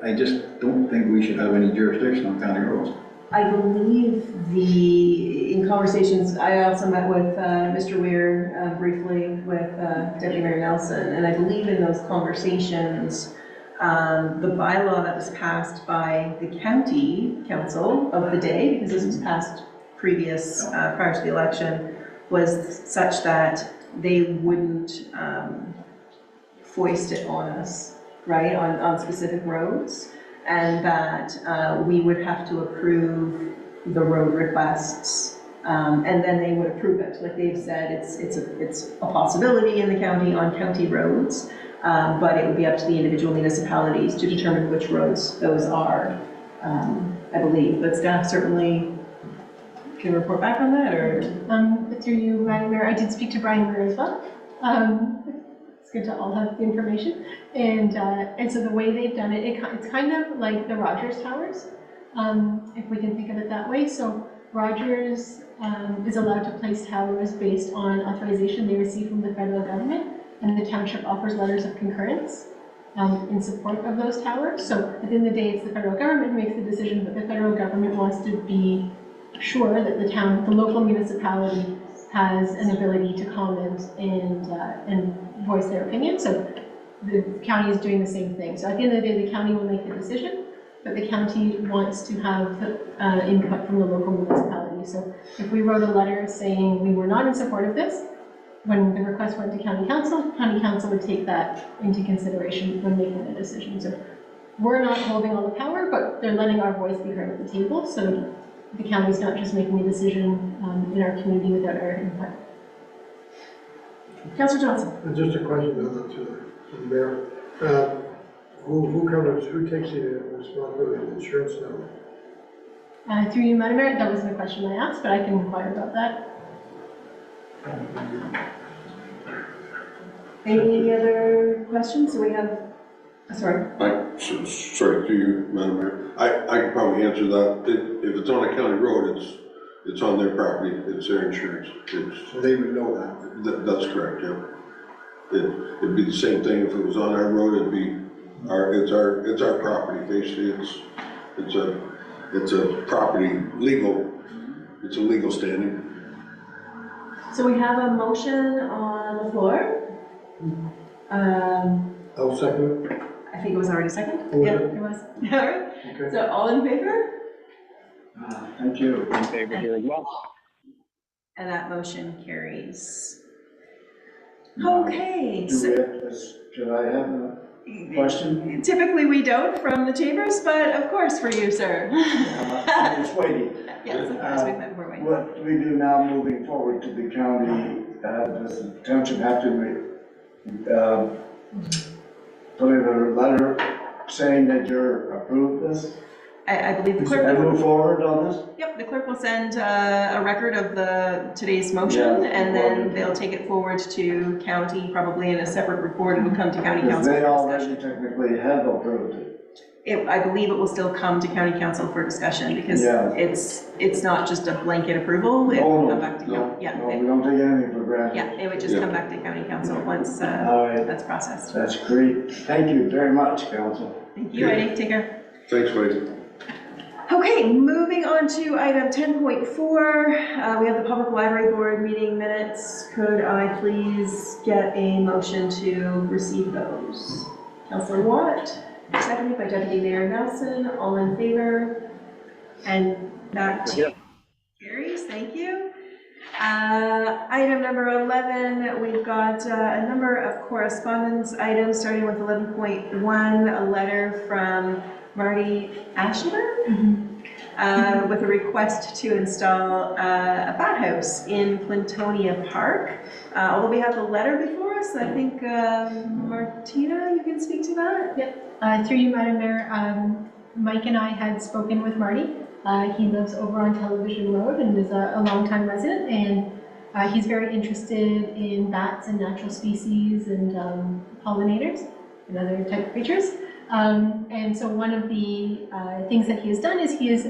[SPEAKER 6] I just don't think we should have any jurisdiction on county roads.
[SPEAKER 2] I believe in conversations, I also met with Mr. Weir briefly with Deputy Mayor Nelson, and I believe in those conversations, the bylaw that was passed by the county council of the day, because this was passed prior to the election, was such that they wouldn't foist it on us, right, on specific roads, and that we would have to approve the road requests, and then they would approve it. Like they've said, it's a possibility in the county on county roads, but it would be up to the individual municipalities to determine which roads those are, I believe. But staff certainly can report back on that, or?
[SPEAKER 1] Through you, Madam Mayor, I did speak to Brian Weir as well. It's good to all have the information. And so the way they've done it, it's kind of like the Rogers Towers, if we can think of it that way. So Rogers is allowed to place towers based on authorization they receive from the federal government, and the township offers letters of concurrence in support of those towers. So at the end of the day, it's the federal government who makes the decision, but the federal government wants to be sure that the local municipality has an ability to comment and voice their opinion. So the county is doing the same thing. So at the end of the day, the county will make the decision, but the county wants to have input from the local municipality. So if we wrote a letter saying we were not in support of this, when the request went to county council would take that into consideration when making the decision. So we're not holding all the power, but they're letting our voice be heard at the table. So the county's not just making a decision in our community without our input.
[SPEAKER 2] Councilor Johnson.
[SPEAKER 7] Just a question to the mayor. Who takes the responsibility of insurance now?
[SPEAKER 1] Through you, Madam Mayor, that wasn't a question I asked, but I can inquire about that.
[SPEAKER 2] Any other questions? So we have, sorry.
[SPEAKER 5] Sorry to you, Madam Mayor. I can probably answer that. If it's on a county road, it's on their property. It's their insurance.
[SPEAKER 7] So they would know that.
[SPEAKER 5] That's correct. Yeah. It'd be the same thing if it was on our road. It'd be it's our property. Basically, it's a property legal. It's a legal standing.
[SPEAKER 2] So we have a motion on the floor.
[SPEAKER 7] I'll second it.
[SPEAKER 2] I think it was already second.
[SPEAKER 7] Oh,
[SPEAKER 2] Yeah,
[SPEAKER 7] was
[SPEAKER 2] it was. All right.
[SPEAKER 7] Okay.
[SPEAKER 2] So all in favor?
[SPEAKER 8] Thank you.
[SPEAKER 3] In favor here as well.
[SPEAKER 2] And that motion carries. Okay.
[SPEAKER 8] Should I have a question?
[SPEAKER 2] Typically we don't from the chambers, but of course for you, sir.
[SPEAKER 8] I'm just waiting.
[SPEAKER 2] Yes, of course, we're waiting.
[SPEAKER 8] What do we do now moving forward to the county? Does the township have to put in a letter saying that you're approved this?
[SPEAKER 2] I I believe the
[SPEAKER 12] Should I
[SPEAKER 2] clerk
[SPEAKER 12] move
[SPEAKER 2] will,
[SPEAKER 12] forward on this?
[SPEAKER 2] yep, the clerk will send a record of today's motion,
[SPEAKER 12] Yeah.
[SPEAKER 2] and then they'll take it forward to county, probably in a separate report. It will come to county
[SPEAKER 12] Because
[SPEAKER 2] council
[SPEAKER 12] they
[SPEAKER 2] for
[SPEAKER 12] already
[SPEAKER 2] discussion.
[SPEAKER 12] technically have approved it.
[SPEAKER 2] I believe it will still come to county council for discussion, because
[SPEAKER 12] Yeah.
[SPEAKER 2] it's not just a blanket approval. It
[SPEAKER 12] Oh,
[SPEAKER 2] will
[SPEAKER 12] no,
[SPEAKER 2] come back to
[SPEAKER 12] no,
[SPEAKER 2] county. Yeah,
[SPEAKER 12] no, we don't take anything for granted.
[SPEAKER 2] yeah, it would just come back to county council once
[SPEAKER 12] All right,
[SPEAKER 2] that's processed.
[SPEAKER 12] that's great. Thank you very much, council.
[SPEAKER 2] Thank you, Heidi. Take care.
[SPEAKER 5] Thanks, Wade.
[SPEAKER 2] Okay, moving on to item 10.4, we have the Public Library Board meeting minutes. Could I please get a motion to receive those? Councillor Watt, seconded by Deputy Mayor Nelson, all in favor? And that carries, thank you. Item number 11, we've got a number of correspondence items, starting with 11.1, a letter from Marty Ashler with a request to install a bat house in Clintonia Park. Although we have the letter before us, I think, Martina, you can speak to that?
[SPEAKER 1] Yep. Through you, Madam Mayor, Mike and I had spoken with Marty. He lives over on Television Road and is a longtime resident, and he's very interested in bats and natural species and pollinators and other type of creatures. And so one of the things that he has done is he has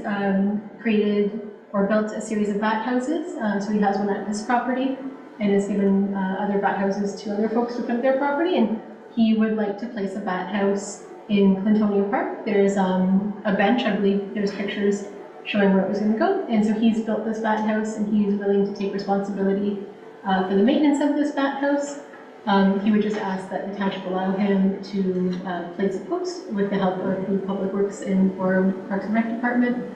[SPEAKER 1] created or built a series of bat houses. So he has one at his property and has given other bat houses to other folks to put at their property. And he would like to place a bat house in Clintonia Park. There's a bench, I believe there's pictures showing where it was going to go. And so he's built this bat house, and he's willing to take responsibility for the maintenance of this bat house. He would just ask that the township allow him to place a post with the help of the Public Works and or Parks and Rec Department,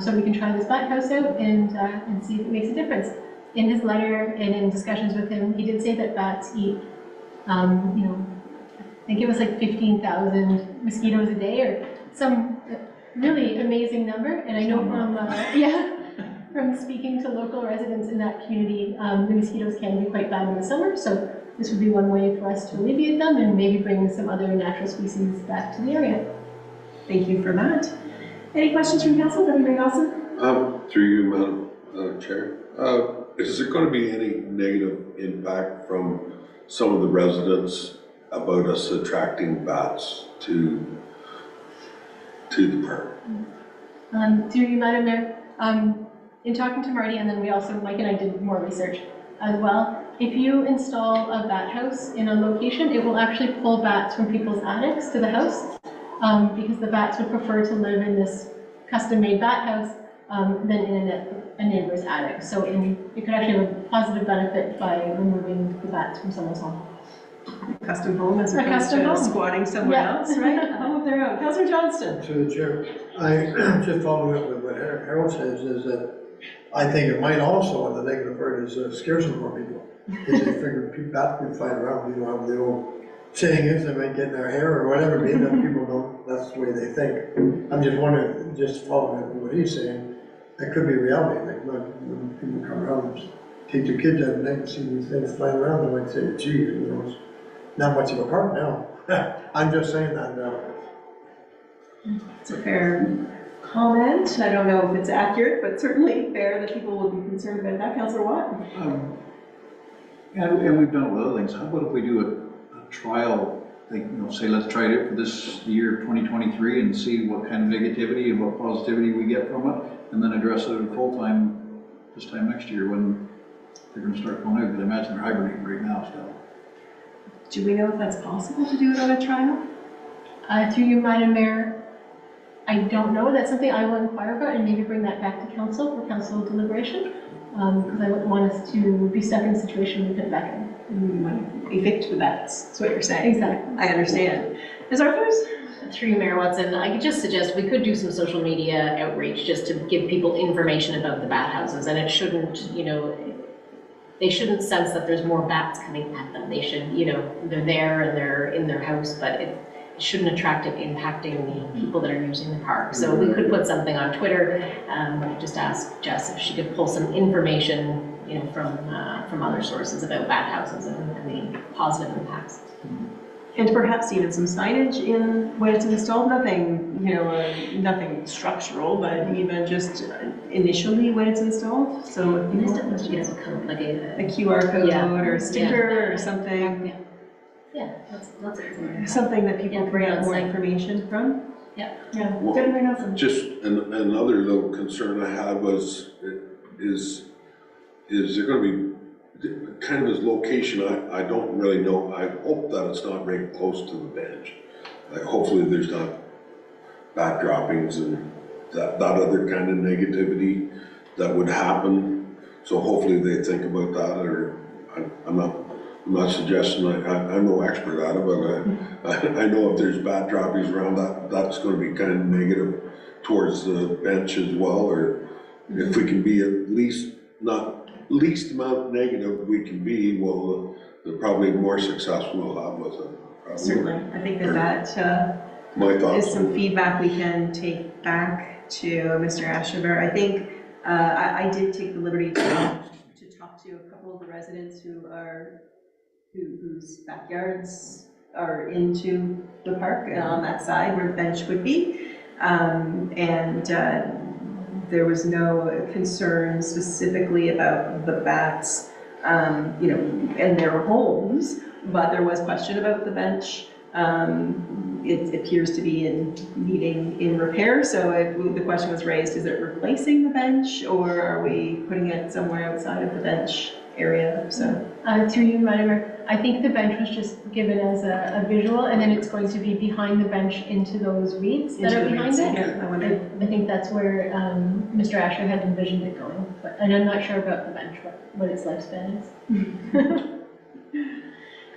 [SPEAKER 1] so we can try this bat house out and see if it makes a difference. In his letter and in discussions with him, he did say that bats eat, I think it was like 15,000 mosquitoes a day or some really amazing number. And I know from speaking to local residents in that community, the mosquitoes can be quite bad in the summer. So this would be one way for us to alleviate them and maybe bring some other natural species back to the area.
[SPEAKER 2] Thank you for that. Any questions from council? Deputy Mayor Nelson?
[SPEAKER 5] Through you, Madam Chair. Is there going to be any negative impact from some of the residents about us attracting bats to the park?
[SPEAKER 1] Through you, Madam Mayor, in talking to Marty, and then we also, Mike and I did more research as well. If you install a bat house in a location, it will actually pull bats from people's attics to the house, because the bats would prefer to live in this custom-made bat house than in a neighbor's attic. So it could actually have a positive benefit by removing the bats from someone's home.
[SPEAKER 2] Custom home as
[SPEAKER 1] A
[SPEAKER 2] opposed
[SPEAKER 1] custom
[SPEAKER 2] to
[SPEAKER 1] home.
[SPEAKER 2] squatting somewhere else, right? A home of their own. Councillor Johnston?
[SPEAKER 7] To the chair, I just following up with what Harold says is that I think it might also, on the negative part, is scare some more people. Because they figure bats can fly around, you know, how the old saying is they might get in their hair or whatever, being that people don't, that's the way they think. I'm just wondering, just following up with what he's saying, that could be reality, like when people come around and take their kids out at night and see these things flying around, they might say, gee, you know, it's not much of a park now. I'm just saying that now.
[SPEAKER 2] It's a fair comment. I don't know if it's accurate, but certainly fair that people will be concerned about that. Councillor Watt?
[SPEAKER 6] And we've done it with other things. How about if we do a trial, like, you know, say, let's try it for this year, 2023, and see what kind of negativity and what positivity we get from it, and then address it at full time this time next year when they're going to start going out, because I imagine they're hibernating right now still.
[SPEAKER 2] Do we know if that's possible to do it on a trial?
[SPEAKER 1] Through you, Madam Mayor, I don't know. That's something I will inquire about and maybe bring that back to council for council deliberation. Because I wouldn't want us to be stuck in a situation we couldn't back in.
[SPEAKER 2] And we might evict the bats, that's what you're saying.
[SPEAKER 1] Exactly.
[SPEAKER 2] I understand. Ms. Arthurs?
[SPEAKER 9] Through you, Mayor Watson, I could just suggest we could do some social media outreach just to give people information about the bat houses, and it shouldn't, they shouldn't sense that there's more bats coming at them. They should, they're there and they're in their house, but it shouldn't attract it impacting the people that are using the park. So we could put something on Twitter, just ask Jess if she could pull some information, from other sources about bat houses and the positive impacts.
[SPEAKER 2] And perhaps even some signage in when it's installed, nothing, nothing structural, but even just initially when it's installed, so if
[SPEAKER 9] Must
[SPEAKER 2] people,
[SPEAKER 9] have, like
[SPEAKER 2] a QR code
[SPEAKER 9] Yeah.
[SPEAKER 2] or a sticker or something,
[SPEAKER 9] yeah, lots of information.
[SPEAKER 2] something that people
[SPEAKER 9] Yeah,
[SPEAKER 2] can get more
[SPEAKER 9] website.
[SPEAKER 2] information from.
[SPEAKER 9] Yeah.
[SPEAKER 2] Yeah,
[SPEAKER 5] Well,
[SPEAKER 2] good to bring up some.
[SPEAKER 5] Just another little concern I have is there gonna be kind of his location, I don't really know. I hope that it's not right close to the bench. Like, hopefully there's not backdroppings and that other kind of negativity that would happen. So hopefully they think about that, or I'm not suggesting, I'm no expert at it, but I know if there's backdroppings around, that's gonna be kind of negative towards the bench as well, or if we can be at least, not least amount negative we can be, well, the probably more successful we'll have with it. Probably.
[SPEAKER 2] Certainly, I think that
[SPEAKER 5] My thoughts.
[SPEAKER 2] is some feedback we can take back to Mr. Ashever. I think I did take the liberty to talk to a couple of the residents whose backyards are into the park on that side where the bench would be, and there was no concern specifically about the bats, and their homes, but there was question about the bench. It appears to be needing in repair, so the question was raised, is it replacing the bench, or are we putting it somewhere outside of the bench area? So
[SPEAKER 1] Through you, Madam Mayor, I think the bench was just given as a visual, and then it's going to be behind the bench into those weeds that are behind it.
[SPEAKER 2] Yeah, I wonder.
[SPEAKER 1] I think that's where Mr. Asher had envisioned it going, and I'm not sure about the bench, what its lifespan is.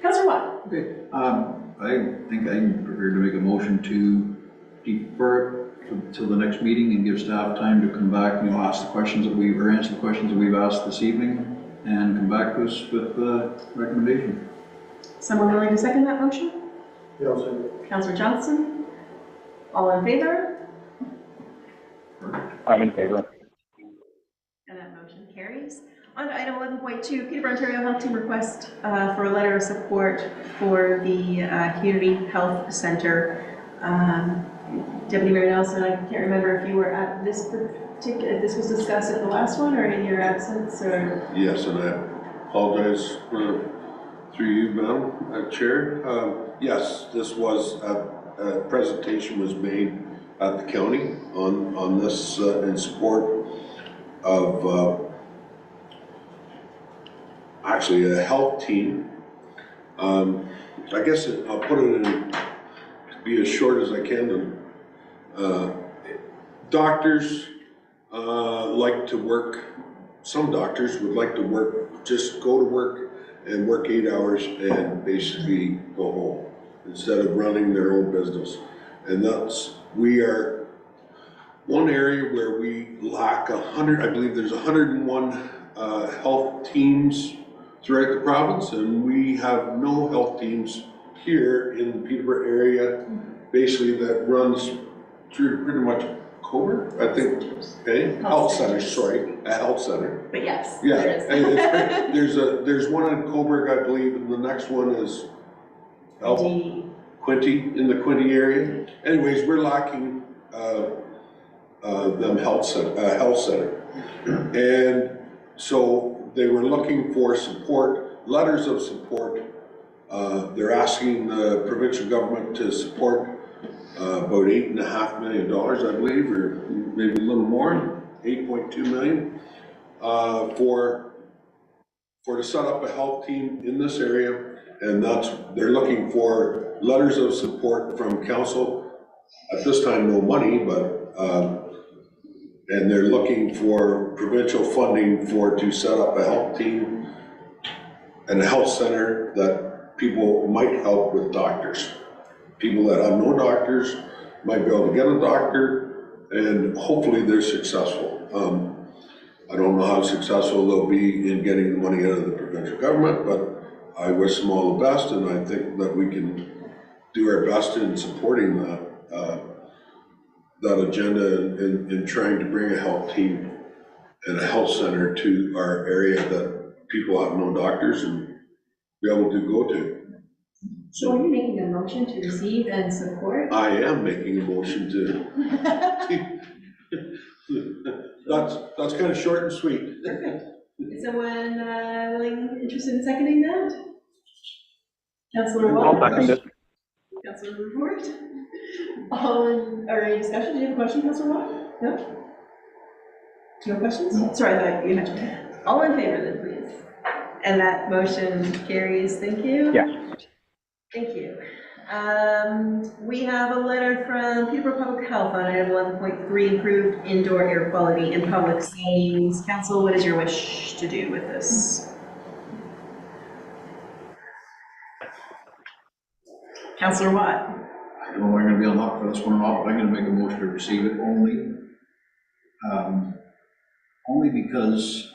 [SPEAKER 2] Councillor Watt.
[SPEAKER 6] Okay, I think I'm prepared to make a motion to defer it until the next meeting and give staff time to come back, ask the questions or answer the questions that we've asked this evening, and come back to us with a recommendation.
[SPEAKER 2] Someone willing to second that motion?
[SPEAKER 7] Yeah, I'll say.
[SPEAKER 2] Councillor Johnson? All in favor?
[SPEAKER 3] I'm in favor.
[SPEAKER 2] And that motion carries. On to item 11.2, Peterborough, Ontario Health Team request for a letter of support for the Community Health Centre. Deputy Mayor Nelson, I can't remember if you were at this particular, if this was discussed at the last one or in your absence, or?
[SPEAKER 5] Yes, and I apologize through you, Madam Chair. Yes, this was, a presentation was made at the county on this in support of actually a health team. I guess I'll put it in, to be as short as I can. Doctors like to work, some doctors would like to work, just go to work and work 8 hours and basically go home instead of running their own business. And we are one area where we lack 100, I believe there's 101 health teams throughout the province, and we have no health teams here in the Peterborough area, basically that runs through pretty much Coburg, I think, okay? Health center, sorry, a health center.
[SPEAKER 2] But yes,
[SPEAKER 5] Yeah,
[SPEAKER 2] there is.
[SPEAKER 5] and there's one in Coburg, I believe, and the next one is Quinty, in the Quinty area. Anyways, we're lacking them health center. And so they were looking for support, letters of support. They're asking the provincial government to support about $8.5 million, I believe, or maybe a little more, 8.2 million, to set up a health team in this area. And they're looking for letters of support from Counsel. At this time, no money, but and they're looking for provincial funding to set up a health team and a health center that people might help with doctors. People that have no doctors might be able to get a doctor, and hopefully they're successful. I don't know how successful they'll be in getting the money out of the provincial government, but I wish them all the best, and I think that we can do our best in supporting that agenda in trying to bring a health team and a health center to our area that people have no doctors and be able to go to.
[SPEAKER 9] So are you making a motion to receive and support?
[SPEAKER 5] I am making a motion to, that's kind of short and sweet.
[SPEAKER 2] Is someone interested in seconding that? Councillor Watt?
[SPEAKER 3] I'll second it.
[SPEAKER 2] Councillor Report? Or any discussion? Do you have a question, Councillor Watt? No? No questions? No. Sorry, I thought you had. All in favor then, please. And that motion carries, thank you.
[SPEAKER 3] Yes.
[SPEAKER 2] Thank you. We have a letter from Peterborough Public Health on item 11.3, improved indoor air quality in public settings. Council, what is your wish to do with this? Councillor Watt?
[SPEAKER 6] I don't know if I'm gonna be on luck for this one or not, but I'm gonna make a motion to receive it only because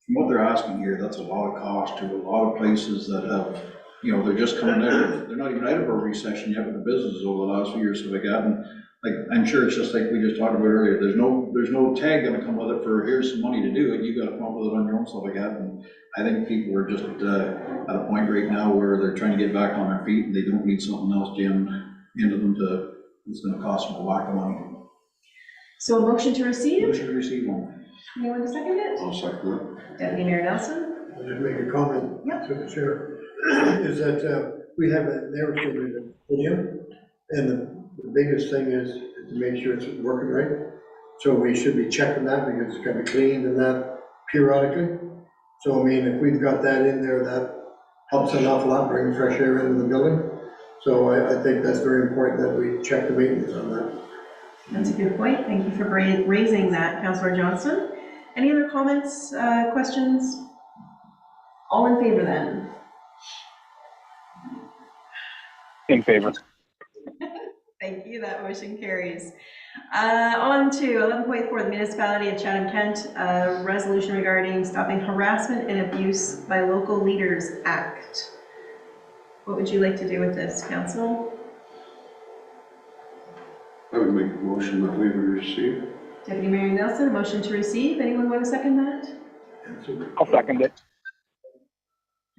[SPEAKER 6] from what they're asking here, that's a lot of cost to a lot of places that have, you know, they're just coming out of, they're not even out of a recession yet with the businesses over the last few years that we got. And like, I'm sure it's just like we just talked about earlier, there's no tag gonna come with it for here's some money to do it. You gotta come up with it on your own stuff like that. And I think people are just at a point right now where they're trying to get back on their feet and they don't need something else jammed into them it's gonna cost them a whack of money.
[SPEAKER 2] So a motion to receive?
[SPEAKER 6] Motion to receive only.
[SPEAKER 2] Anyone to second it?
[SPEAKER 5] I'll second that.
[SPEAKER 2] Deputy Mayor Nelson?
[SPEAKER 7] I'll just make a comment to the chair, is that we have a narrow statement of opinion, and the biggest thing is to make sure it's working right. So we should be checking that because it's gotta be cleaned and that periodically. So I mean, if we've got that in there, that helps an awful lot, bring fresh air into the building. So I think that's very important that we check the maintenance on that.
[SPEAKER 2] That's a good point. Thank you for raising that, Councillor Johnston. Any other comments, questions? All in favor then?
[SPEAKER 3] In favor.
[SPEAKER 2] Thank you, that motion carries. On to 11.4, the Municipality of Chatham-Kent, a resolution regarding stopping harassment and abuse by local leaders act. What would you like to do with this, Council?
[SPEAKER 5] I would make a motion that we would receive.
[SPEAKER 2] Deputy Mayor Nelson, a motion to receive. Anyone want to second that?
[SPEAKER 3] I'll second it.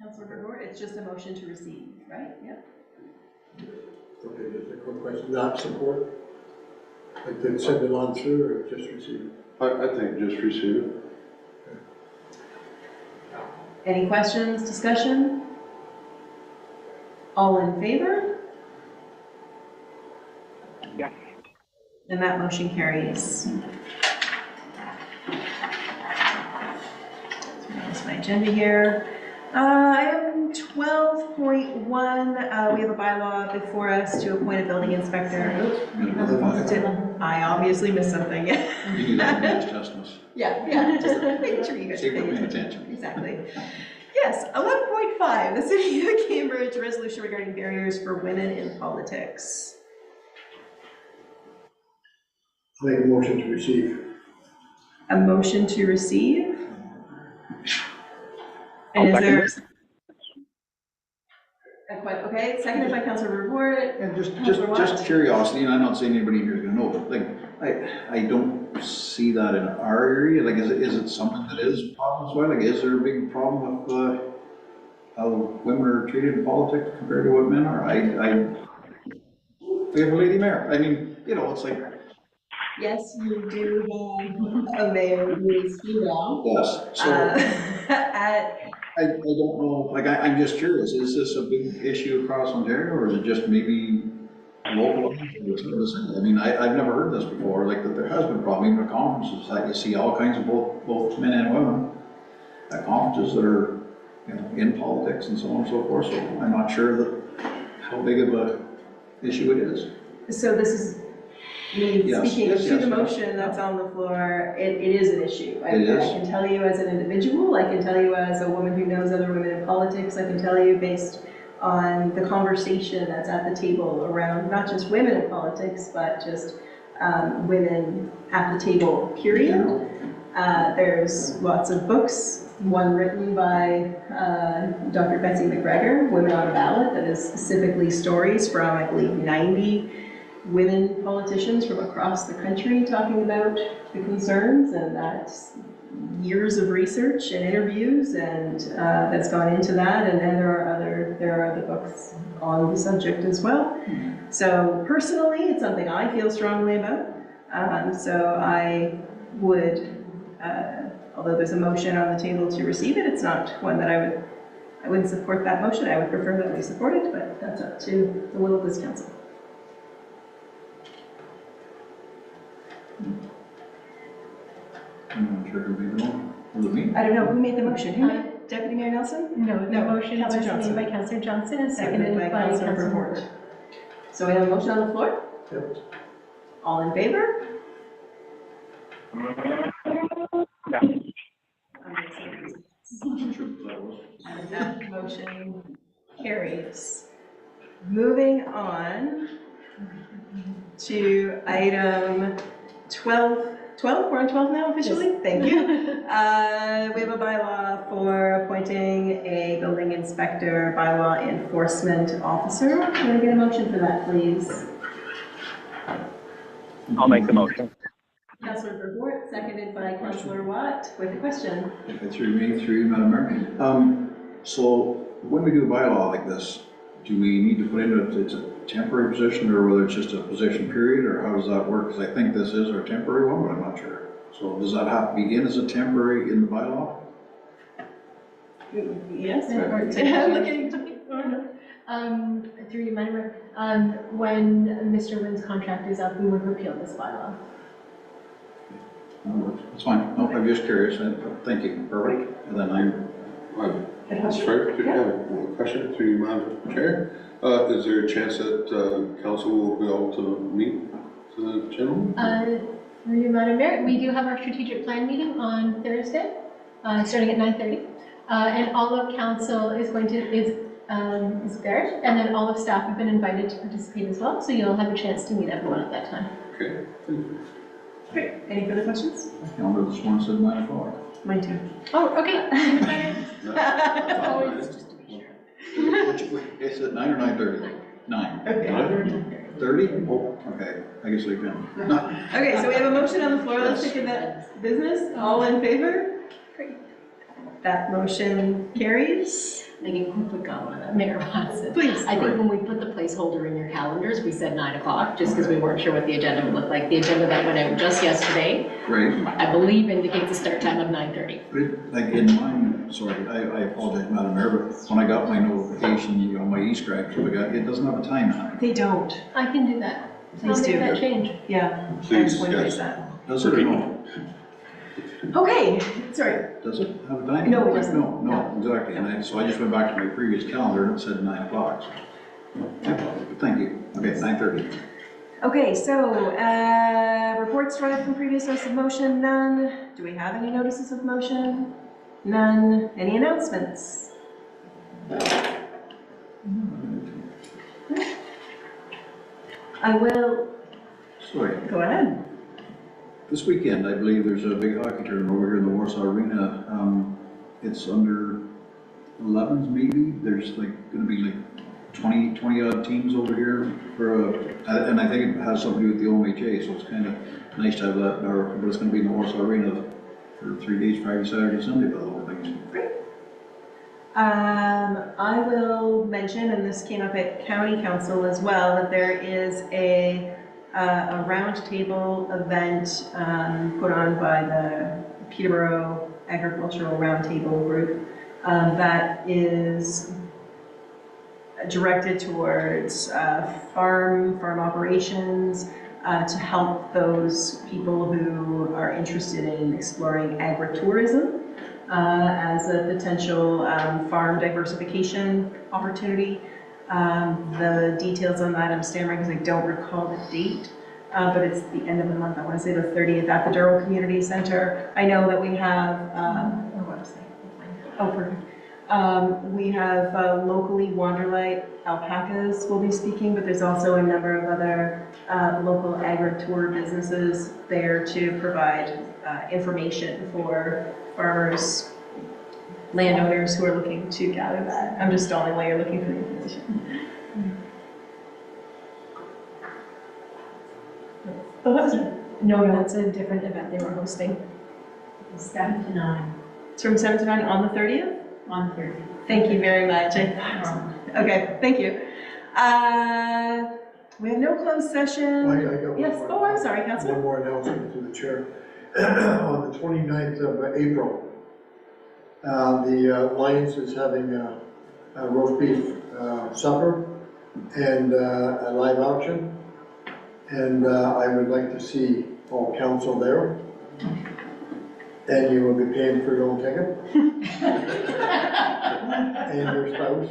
[SPEAKER 2] Councillor Bernard, it's just a motion to receive, right? Yep.
[SPEAKER 7] Okay, just a quick question, not support? Like they send it on through or just receive it?
[SPEAKER 5] I think just receive it.
[SPEAKER 2] Any questions, discussion? All in favor?
[SPEAKER 3] Yes.
[SPEAKER 2] And that motion carries. That's my agenda here. Item 12.1, we have a bylaw before us to appoint a building inspector. I obviously missed something.
[SPEAKER 6] You do that, just testing us.
[SPEAKER 2] Yeah, just making sure you guys
[SPEAKER 6] See if
[SPEAKER 2] are
[SPEAKER 6] we're
[SPEAKER 2] paying
[SPEAKER 6] paying
[SPEAKER 2] attention.
[SPEAKER 6] attention.
[SPEAKER 2] Exactly. Yes, 11.5, the City of Cambridge resolution regarding barriers for women in politics.
[SPEAKER 7] Make a motion to receive.
[SPEAKER 2] A motion to receive? And
[SPEAKER 3] I'll
[SPEAKER 2] is there?
[SPEAKER 3] second
[SPEAKER 2] Okay, seconded by Councillor Report.
[SPEAKER 6] And just curiosity, and I'm not saying anybody here is gonna know, but like, I don't see that in our area. Like, is it something that is a problem as well? Like, is there a big problem with how women are treated in politics compared to what men are? We have a lady mayor. I mean, you know, it's like.
[SPEAKER 2] Yes, you do have a mayor who is female.
[SPEAKER 6] Yes, so. I don't know, like, I'm just curious, is this a big issue across Ontario, or is it just maybe local? I mean, I've never heard this before, like, that there has been a problem, even at conferences, that you see all kinds of both men and women at conferences that are, you know, in politics and so on and so forth, so I'm not sure that how big of a issue it is.
[SPEAKER 2] So this is me speaking to the motion that's on the floor. It is an issue. I can tell you as an individual, I can tell you as a woman who knows other women in politics, I can tell you based on the conversation that's at the table around not just women in politics, but just women at the table, period. There's lots of books, one written by Dr. Betsy McGregor, Women on a Ballot, that is specifically stories from, I believe, 90 women politicians from across the country talking about the concerns, and that years of research and interviews and that's gone into that, and then there are other books on the subject as well. So personally, it's something I feel strongly about. So I would, although there's a motion on the table to receive it, it's not one that I wouldn't support that motion. I would prefer that we support it, but that's up to the will of this council.
[SPEAKER 6] I'm not sure who made the motion. Was it me?
[SPEAKER 2] I don't know, who made the motion? Who made it? Deputy Mayor Nelson?
[SPEAKER 1] No, the
[SPEAKER 2] No,
[SPEAKER 1] motion was
[SPEAKER 2] Councillor
[SPEAKER 1] made
[SPEAKER 2] Johnson.
[SPEAKER 1] by Councillor Johnson and
[SPEAKER 2] Seconded by Councillor Vervoort. So we have a motion on the floor?
[SPEAKER 7] Yep.
[SPEAKER 2] All in favor? And that motion carries. Moving on to item 12, we're on 12 now officially? Thank you. We have a bylaw for appointing a building inspector, bylaw enforcement officer. Can I get a motion for that, please?
[SPEAKER 3] I'll make the motion.
[SPEAKER 2] Councillor Vervoort, seconded by Councillor Watt, with a question.
[SPEAKER 6] If it's through me, through you, Madam Mayor. So when we do a bylaw like this, do we need to put in if it's a temporary position or whether it's just a position period, or how does that work? Because I think this is our temporary one, but I'm not sure. So does that have to begin as a temporary in the bylaw?
[SPEAKER 2] Yes,
[SPEAKER 1] Through you, Madam Mayor, when Mr. Wynn's contract is up, we would repeal this bylaw.
[SPEAKER 6] That's fine. No, I'm just curious. Thank you. Perfect. And then
[SPEAKER 5] Sorry, a question through you, Madam Chair. Is there a chance that council will be able to meet the gentleman?
[SPEAKER 1] Through you, Madam Mayor, we do have our strategic plan meeting on Thursday, starting at 9:30. And all of council is there, and then all of staff have been invited to participate as well, so you'll have a chance to meet everyone at that time.
[SPEAKER 5] Okay, thank you.
[SPEAKER 2] Great. Any further questions?
[SPEAKER 6] the calendar this morning said 9 o'clock.
[SPEAKER 2] Mine too.
[SPEAKER 1] Oh, okay.
[SPEAKER 6] Is it 9 or 9:30? 9.
[SPEAKER 2] Okay.
[SPEAKER 6] 30? Oh, okay. I guess we can.
[SPEAKER 2] Okay, so we have a motion on the floor. Let's take that business. All in favor? Great. That motion carries.
[SPEAKER 9] Making a quick comment on that, Mayor Watson.
[SPEAKER 2] Please.
[SPEAKER 9] I think when we put the placeholder in your calendars, we said 9 o'clock, just because we weren't sure what the agenda would look like. The agenda that went out just yesterday,
[SPEAKER 6] Great.
[SPEAKER 9] I believe indicates a start time of 9:30.
[SPEAKER 6] Like in mine, sorry, I apologize, Madam Mayor, but when I got my notification, my e-scribe, it doesn't have a time on it.
[SPEAKER 2] They don't.
[SPEAKER 1] I can do that.
[SPEAKER 2] Please
[SPEAKER 1] I'll
[SPEAKER 2] do.
[SPEAKER 1] make that change.
[SPEAKER 2] Yeah.
[SPEAKER 5] Please,
[SPEAKER 2] I just want to
[SPEAKER 5] yes.
[SPEAKER 2] raise that.
[SPEAKER 6] Does it or no?
[SPEAKER 2] Okay, sorry.
[SPEAKER 6] Does it have a time?
[SPEAKER 2] No, it doesn't.
[SPEAKER 6] No, exactly. And so I just went back to my previous calendar and it said 9 o'clock. So, thank you. Okay, 9:30.
[SPEAKER 2] Okay, so, reports derived from previous notice of motion, none. Do we have any notices of motion? None. Any announcements? I will,
[SPEAKER 6] Sorry.
[SPEAKER 2] go ahead.
[SPEAKER 6] This weekend, I believe there's a big hockey tournament over here in the Warsaw Arena. It's under 11s maybe. There's like gonna be like 20 odd teams over here for and I think it has something to do with the OMHA, so it's kind of nice to have that, but it's gonna be in the Warsaw Arena for 3 days, Friday, Saturday, Sunday, by the whole thing.
[SPEAKER 2] Great. I will mention, and this came up at County Council as well, that there is a roundtable event put on by the Peterborough Agricultural Roundtable Group that is directed towards farm operations to help those people who are interested in exploring agritourism as a potential farm diversification opportunity. The details on that, I'm stammering because I don't recall the date, but it's the end of the month. I want to say the 30th at the Durham Community Center. I know that we have, we have locally Wanderlight alpacas will be speaking, but there's also a number of other local agri-tour businesses there to provide information for farmers, landowners who are looking to gather that. I'm just stalling while you're looking for the information.
[SPEAKER 1] Oh, that was, no, that's a different event they were hosting.
[SPEAKER 13] 7 to 9
[SPEAKER 2] It's from 7 to 9 on the 30th?
[SPEAKER 13] on 30.
[SPEAKER 2] Thank you very much. Okay, thank you. We have no closed session.
[SPEAKER 7] I got one
[SPEAKER 2] Yes,
[SPEAKER 7] more.
[SPEAKER 2] oh, I'm sorry, Councilor.
[SPEAKER 7] One more announcement to the chair. On the 29th of April, the Lions is having a roast beef supper and a live auction. And I would like to see all council there. And you will be paying for your own ticket. And your spouse.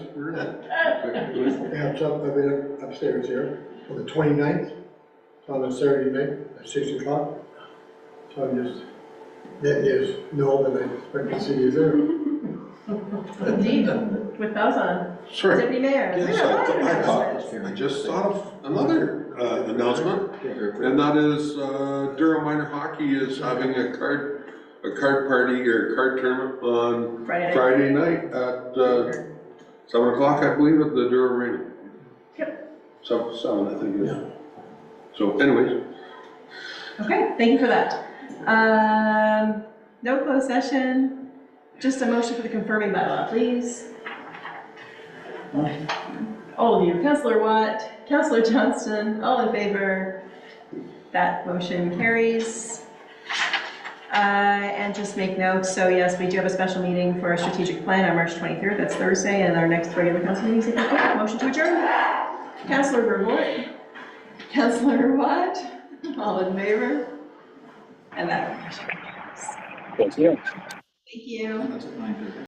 [SPEAKER 7] We have some of it upstairs here on the 29th. It's on a Saturday night at 6 o'clock. So I'm just letting you know that I expect to see you there.
[SPEAKER 2] Indeed, with bells on.
[SPEAKER 5] Sorry.
[SPEAKER 2] Deputy Mayor.
[SPEAKER 5] Yes, I just thought of another announcement, and that is Durham Minor Hockey is having a card party or card tournament on Friday night at 7 o'clock, I believe, at the Douro Arena.
[SPEAKER 2] Yep.
[SPEAKER 5] 7, I think it is. So anyways.
[SPEAKER 2] Okay, thank you for that. No closed session, just a motion for the confirming bylaw, please. All of you, Councillor Watt, Councillor Johnston, all in favor. That motion carries. And just make note, so yes, we do have a special meeting for our strategic plan on March 23rd, that's Thursday, and our next regular council meeting is April 4th. Motion to adjourn. Councillor Vermont, Councillor Watt, all in favor. And that motion carries.
[SPEAKER 3] Thank you.
[SPEAKER 2] Thank you.
[SPEAKER 6] That's at 9:30.